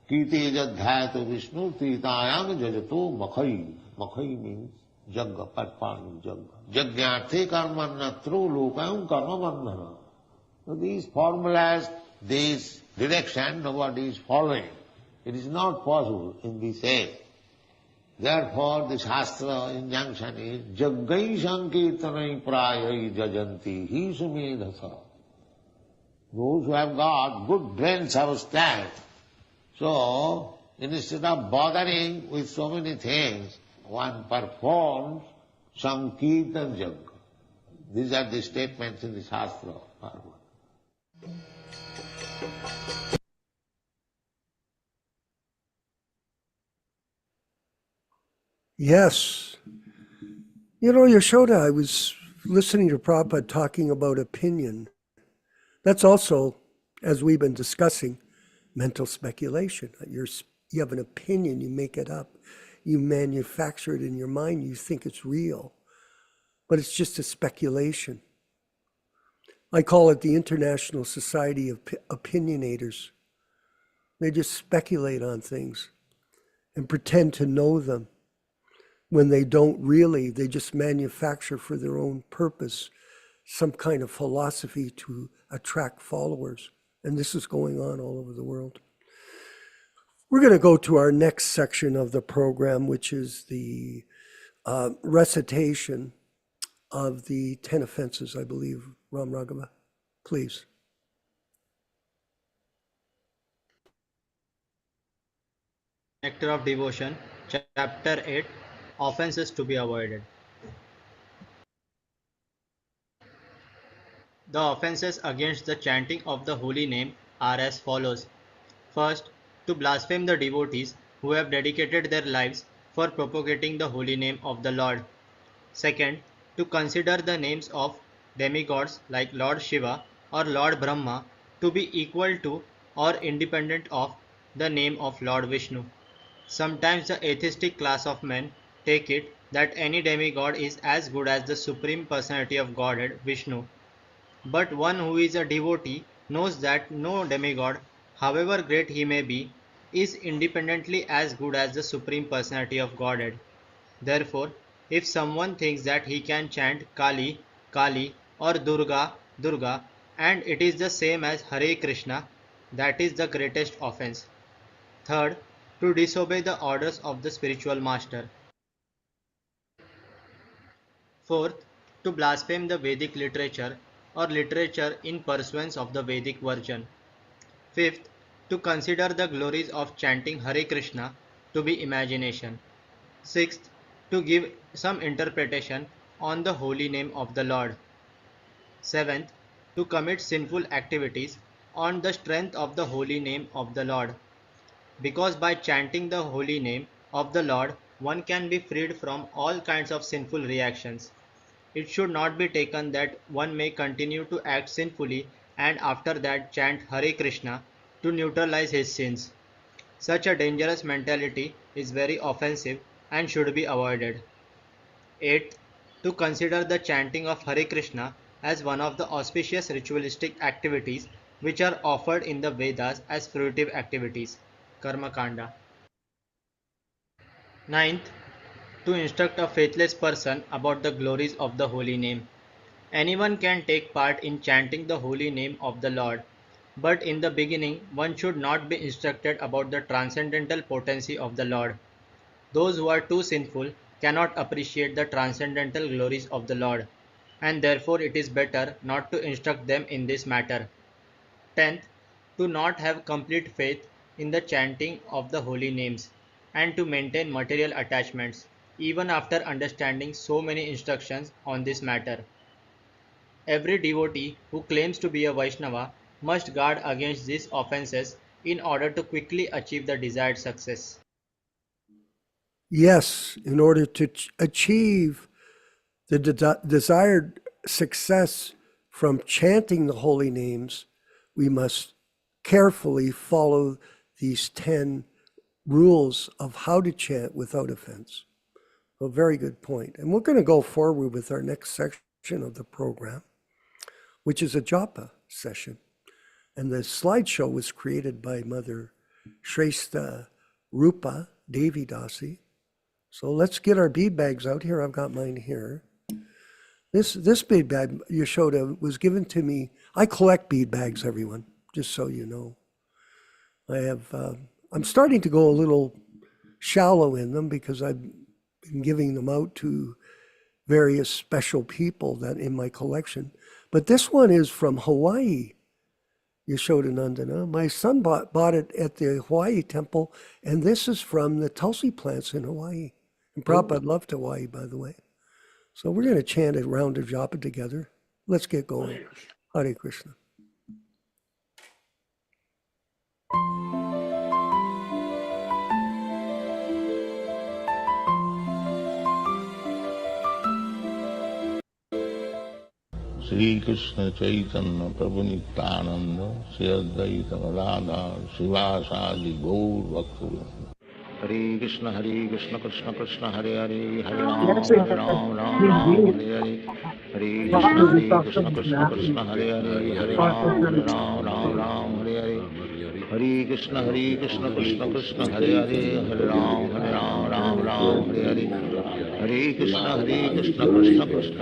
Yuga. Kite jadhyato Vishnu tritayam jajato makhai. Makhai means yajna, performing yajna. Yajñārthe karmannatro lokayam karma bandhana. So these formulas, this direction, nobody is following. It is not possible in this age. Therefore, the Shastra injunction is Jaggai Sankirtanai Prayai Jajanti Hi Sumedhasa. Those who have got good brains have stand. So, instead of bothering with so many things, one performs Sankirtan Jagga. These are the statements in the Shastra. Yes. You know, Yaśodā, I was listening to Prabhupada talking about opinion. That's also, as we've been discussing, mental speculation. You have an opinion, you make it up. You manufacture it in your mind, you think it's real. But it's just a speculation. I call it the International Society of Opinionators. They just speculate on things and pretend to know them when they don't really. They just manufacture for their own purpose some kind of philosophy to attract followers. And this is going on all over the world. We're going to go to our next section of the program, which is the recitation of the 10 offenses, I believe. Ram Raghava, please. Nectar of Devotion, Chapter 8, Offenses to be Avoided. The offenses against the chanting of the holy name are as follows. First, to blaspheme the devotees who have dedicated their lives for propagating the holy name of the Lord. Second, to consider the names of demigods like Lord Shiva or Lord Brahma to be equal to or independent of the name of Lord Vishnu. Sometimes the atheistic class of men take it that any demigod is as good as the Supreme Personality of Godhead, Vishnu. But one who is a devotee knows that no demigod, however great he may be, is independently as good as the Supreme Personality of Godhead. Therefore, if someone thinks that he can chant Kali, Kali or Durga, Durga, and it is the same as Hare Krishna, that is the greatest offense. Third, to disobey the orders of the spiritual master. Fourth, to blaspheme the Vedic literature or literature in pursuance of the Vedic version. Fifth, to consider the glories of chanting Hare Krishna to be imagination. Sixth, to give some interpretation on the holy name of the Lord. Seventh, to commit sinful activities on the strength of the holy name of the Lord. Because by chanting the holy name of the Lord, one can be freed from all kinds of sinful reactions. It should not be taken that one may continue to act sinfully and after that chant Hare Krishna to neutralize his sins. Such a dangerous mentality is very offensive and should be avoided. 8. To consider the chanting of Hare Krishna as one of the auspicious ritualistic activities which are offered in the Vedas as fruitive activities. Karma Kanda. 9th. To instruct a faithless person about the glories of the holy name. Anyone can take part in chanting the holy name of the Lord, but in the beginning one should not be instructed about the transcendental potency of the Lord. Those who are too sinful cannot appreciate the transcendental glories of the Lord, and therefore it is better not to instruct them in this matter. 10th. To not have complete faith in the chanting of the holy names, and to maintain material attachments, even after understanding so many instructions on this matter. Every devotee who claims to be a Vaishnava must guard against these offenses in order to quickly achieve the desired success. Yes, in order to achieve the desired success from chanting the holy names, we must carefully follow these 10 rules of how to chant without offense. A very good point. And we're going to go forward with our next section of the program, which is a japa session. And the slideshow was created by Mother Shrestha Rupa Devi Dasi. So let's get our bead bags out here. I've got mine here. This bead bag, Yaśodā, was given to me. I collect bead bags, everyone, just so you know. I'm starting to go a little shallow in them because I've been giving them out to various special people that in my collection. But this one is from Hawaii, Yaśodā-nandana. My son bought it at the Hawaii temple, and this is from the Tulsi plants in Hawaii. And Prabhupada loved Hawaii, by the way. So we're going to chant a round of japa together. Let's get going. Hare Krishna. Shri Krishna Caitanya Prabhu Nityananda Sri Advaita Gadadhar Srivasadi Gaur Bhaktivedanta. Hare Krishna Krishna Krishna Hare Hare Hare Ram Ram Hare Hare. Hare Krishna Krishna Hare Hare Hare Ram Hare Hare. Hare Krishna Krishna Hare Hare Hare Ram Hare Hare. Hare Krishna Krishna Hare Hare Hare Ram Hare Hare. Hare Krishna Krishna Hare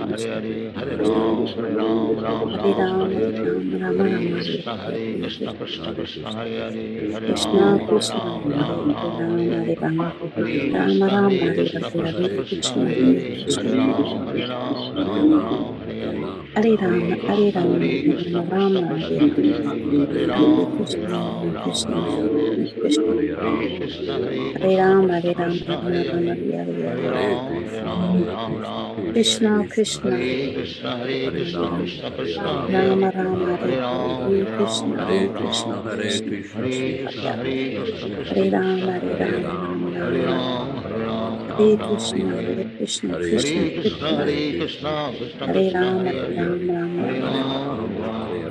Hare Hare Ram Hare Hare. Hare Krishna Krishna Hare Hare Hare Ram Hare Hare. Hare Krishna Krishna Hare Hare Ram Krishna Krishna Hare Krishna Rama Rama Hare Krishna Hare Krishna Hare Krishna Hare Rama Hare Rama Hare Krishna Krishna Krishna Hare Krishna Krishna Hare Rama Hare Rama Hare Rama Hare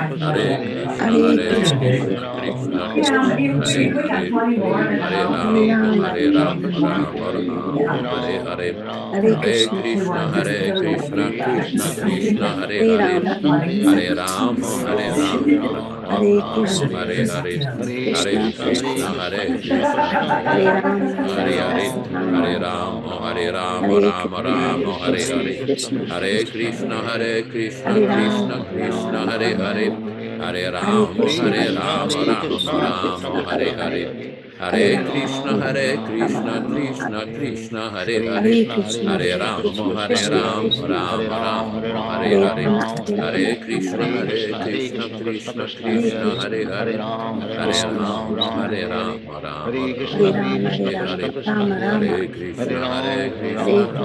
Hare Krishna, Hare Hare Krishna, Krishna, Krishna Krishna Krishna, Hare Krishna, Hare, Hare Hare Ram, Rama, Hare Ram, Ram Ram, Hare Hare, Hare Hare Krishna, Krishna, Hare Krishna, Krishna Krishna, Hare Hare Hare, Rama, Hare Ram, Hare Ram, Ram Hare Ram, Krishna, Hare Hare, Hare Krishna Krishna, Krishna, Hare Krishna, Hare Rama, Hare Hare, Rama, Hare Ram, Hare Ram, Hare Ram Krishna, Ram, Hare Hare, Krishna Hare Krishna, Krishna, Hare Krishna, Hare Krishna Rama, Krishna, Hare Rama, Hare, Hare Hare Ram, Krishna, Hare Hare Ram, Krishna, Ram Krishna Ram, Krishna, Hare Hare, Hare Hare Rama, Krishna, Hare Rama Krishna, Rama, Krishna Krishna, Hare Hare, Hare Krishna, Hare Hare Ram, Krishna, Hare Krishna Ram, Krishna, Ram Ram, Hare Hare Hare, Rama, Hare Rama Krishna, Rama, Hare Krishna, Krishna Hare Krishna, Hare Krishna, Hare, Hare Ram, Hare Ram, Ram Hare Ram, Rama, Hare Hare, Rama Rama, Hare Krishna, Hare Hare Krishna, Krishna,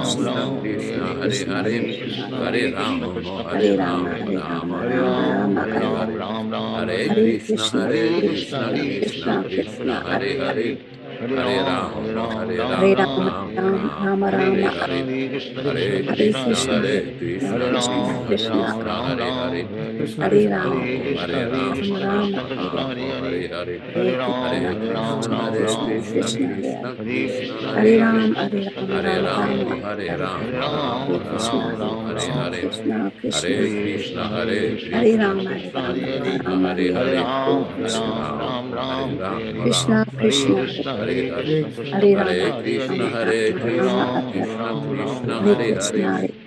Krishna Krishna, Hare Krishna Hare, Krishna, Hare Ram, Hare Hare Ram, Rama, Ram Rama Ram, Rama, Hare Hare, Hare Hare Krishna, Krishna, Hare Krishna Krishna, Krishna Krishna Krishna, Krishna, Hare Hare, Hare Ram, Hare Hare Ram, Rama, Ram Ram, Rama Hare Rama, Hare, Hare Hare Krishna, Krishna, Hare Krishna, Krishna Krishna Krishna, Krishna, Hare Hare, Krishna Hare Hare Krishna. Rama, Ram, Hare Ram, Rama Ram Rama, Ram, Hare Hare, Hare Krishna, Hare Krishna, Hare Krishna, Krishna, Krishna Krishna, Hare Hare Hare, Ram, Hare Ram, Hare Ram Ram, Ram, Hare Ram, Ram Hare Krishna, Ram, Hare Hare Krishna, Hare, Krishna Krishna, Hare Krishna, Hare Hare Krishna, Ram, Hare Krishna Ram, Krishna, Ram Hare Hare Hare, Hare Hare Krishna, Ram, Hare Ram, Krishna Ram Krishna, Ram, Hare Hare, Hare Krishna. Hare Ram, Hare Ram Krishna, Hare Ram, Krishna, Krishna Krishna, Hare Hare Hare, Krishna,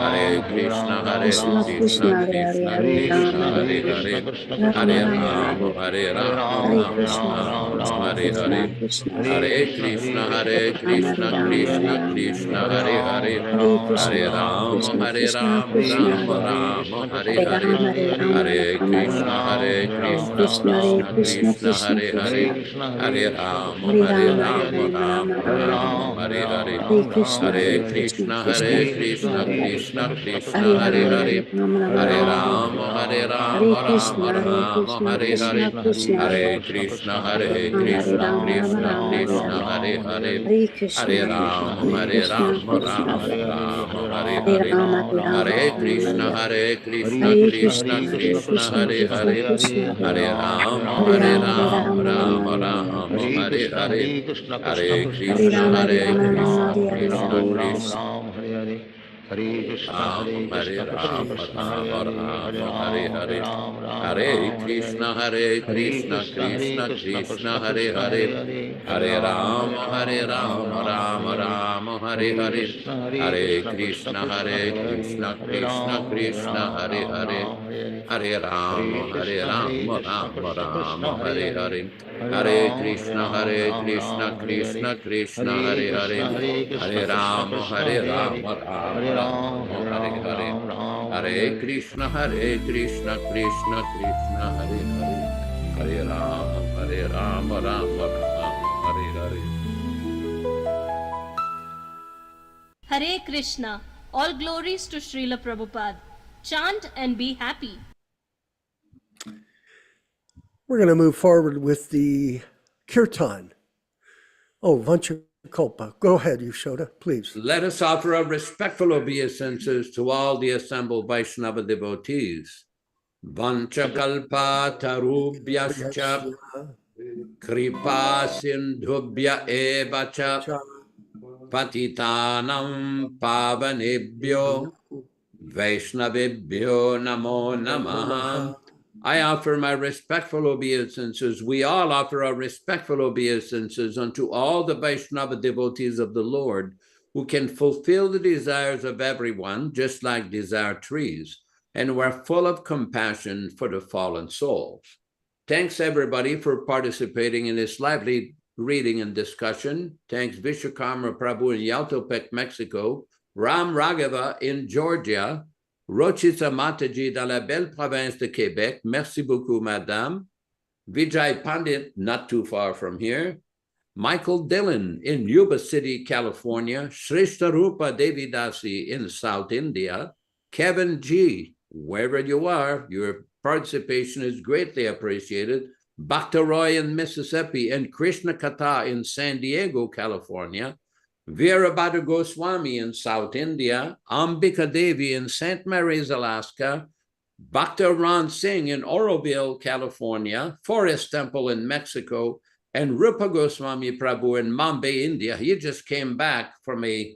Hare Krishna, Hare Krishna Krishna, Krishna Hare Krishna Hare Hare Krishna, Rama Hare Rama Hare, Rama Hare Rama Rama, Hare Hare Rama, Hare Rama Krishna Rama, Krishna Hare Krishna Hare, Krishna Hare Krishna, Hare Rama Krishna, Rama Krishna Rama Krishna, Hare Hare Hare, Hare Hare Krishna Rama, Krishna Hare Krishna Rama, Krishna Rama Hare Rama, Hare Hare Hare, Rama Hare Rama Krishna, Rama Hare Krishna, Hare Krishna Krishna Krishna, Krishna Hare Hare, Krishna Hare Rama, Hare Hare Rama Rama, Rama Rama Rama Rama, Hare Hare Hare, Hare Krishna Hare Krishna Krishna, Krishna Hare Krishna Krishna, Hare Krishna Krishna, Hare Hare Rama Hare, Rama Hare Rama Rama, Hare Hare Rama, Rama Rama, Krishna Hare Hare, Krishna Krishna Hare Krishna, Hare Hare Krishna, Rama Rama Krishna Rama Krishna, Hare Hare, Hare Hare Krishna Rama, Hare Hare Krishna Rama, Krishna Rama Rama, Hare Hare Hare Krishna Krishna Krishna Hare Hare Hare Ram Ram Ram Hare Hare Hare Krishna Krishna Krishna Hare Krishna Hare Ram Ram Ram Hare Hare Hare Krishna Krishna Krishna Hare Hare Hare Ram Ram Hare Hare Hare Krishna Krishna Krishna Hare Hare Hare Ram Ram Ram Hare Hare Hare Krishna Krishna Krishna Hare Hare Hare Ram Ram Hare Hare Hare Krishna Krishna Krishna Hare Hare Hare Ram Ram Hare Hare. Hare Krishna. All glories to Srila Prabhupada. Chant and be happy. We're going to move forward with the kirtan. Oh, Vanchakalpa. Go ahead, Yaśodā, please. Let us offer our respectful obeisances to all the assembled Vaishnava devotees. Vanchakalpa tarubhyascha kripa sindhubhya evacha patitanam pavanebhyo Vaishnavebhyo namo namaha. I offer my respectful obeisances. We all offer our respectful obeisances unto all the Vaishnava devotees of the Lord who can fulfill the desires of everyone, just like desire trees, and who are full of compassion for the fallen souls. Thanks everybody for participating in this lively reading and discussion. Thanks Vishwakarma Prabhu in Yautepec, Mexico, Ram Raghava in Georgia, Rochita Mataji dans la belle province de Québec. Merci beaucoup, madame. Vijay Pandit, not too far from here. Michael Dillon in Yuba City, California. Shrishta Rupa Devidasi in South India. Kevin G, wherever you are, your participation is greatly appreciated. Bhakta Roy in Mississippi and Krishna Kata in San Diego, California. Virabhadra Goswami in South India, Ambika Devi in St. Mary's, Alaska, Bhakta Ran Singh in Oroville, California, Forest Temple in Mexico, and Rupa Goswami Prabhu in Mumbai, India. He just came back from a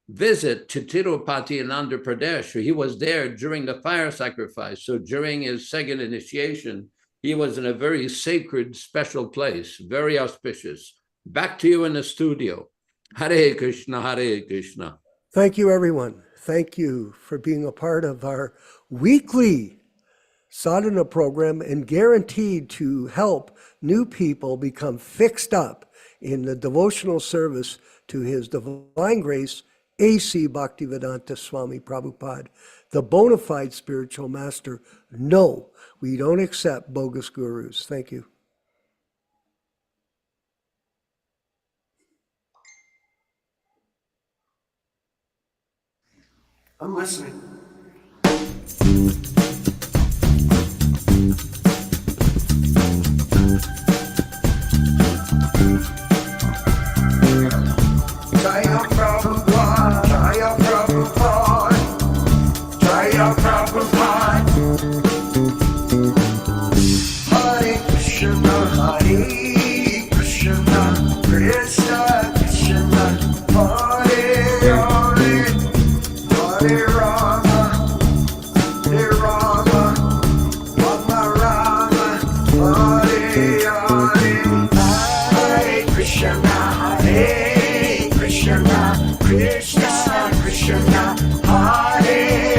visit to Tirupati in Andhra Pradesh. He was there during the fire sacrifice. So during his second initiation, he was in a very sacred, special place, very auspicious. Back to you in the studio. Hare Krishna, Hare Krishna. Thank you, everyone. Thank you for being a part of our weekly sadhana program and guaranteed to help new people become fixed up in the devotional service to His Divine Grace A.C. Bhaktivedanta Swami Prabhupāda, the bona fide spiritual master. No, we don't accept bogus gurus. Thank you. I'm listening. Jaya Prabhupada, Jaya Prabhupada, Jaya Prabhupada. Hare Krishna, Hare Krishna, Krishna Krishna, Hare Hare. Hare Rama, Hare Rama, Rama Rama, Hare Hare. Hare Krishna, Hare Krishna, Krishna Krishna, Hare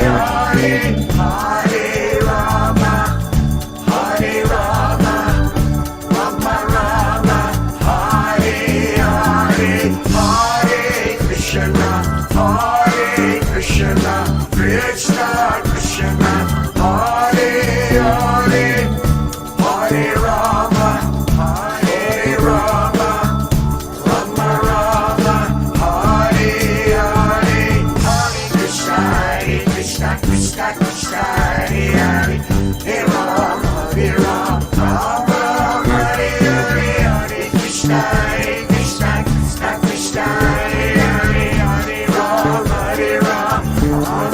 Hare. Hare Rama, Hare Rama, Rama Rama, Hare Hare. Hare Krishna, Hare Krishna, Krishna Krishna, Hare Hare. Hare Rama, Hare Rama, Rama Rama, Hare Hare. Hare Krishna, Krishna Krishna, Hare Hare. Hare Rama, Hare Rama, Rama Rama, Hare Hare. Hare Krishna, Krishna Krishna, Hare Hare. Hare Rama, Hare Rama,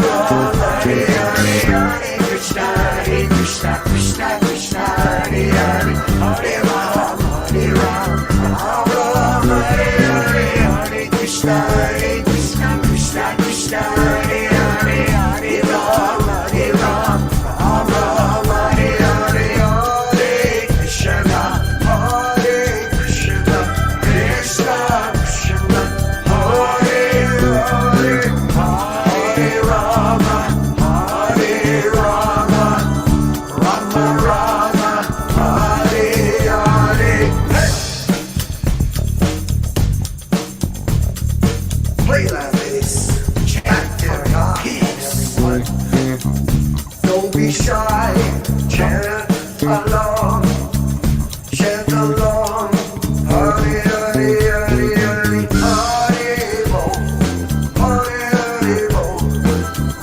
Don't be shy, chant along, chant along. Hare Hare Hare Hare Hare Bo, Hare Hare Bo,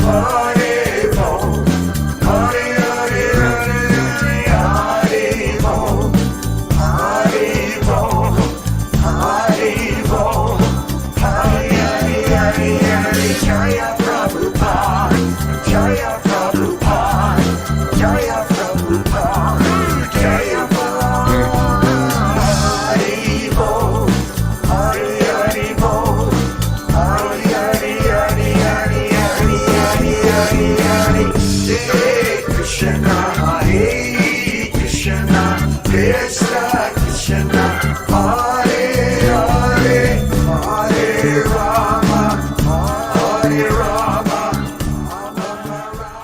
Hare Bo, Hare Hare Hare Hare Bo, Hare Bo, Hare Bo, Hare Hare Hare Jaya Prabhupada, Jaya Prabhupada, Jaya Prabhupada, Jaya Prabhupada. Hare Bo, Hare Hare Bo, Hare Hare Hare Hare Hare Hare Hare. Hare Krishna, Hare Krishna, Krishna Krishna, Hare Hare, Hare Rama, Hare Rama, Rama Rama.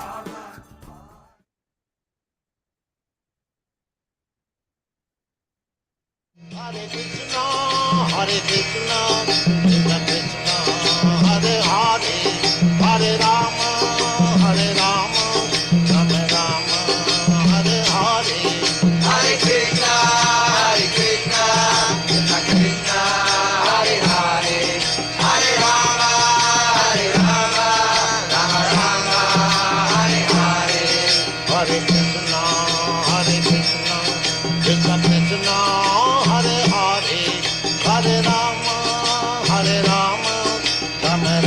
Hare Krishna, Hare Krishna, Krishna Krishna, Hare Hare, Hare Rama, Hare Rama, Rama Rama, Hare Hare. Hare Krishna, Hare Krishna, Krishna Krishna, Hare Hare, Hare Rama, Hare Rama, Rama Rama, Hare Hare. Hare Krishna, Hare Krishna.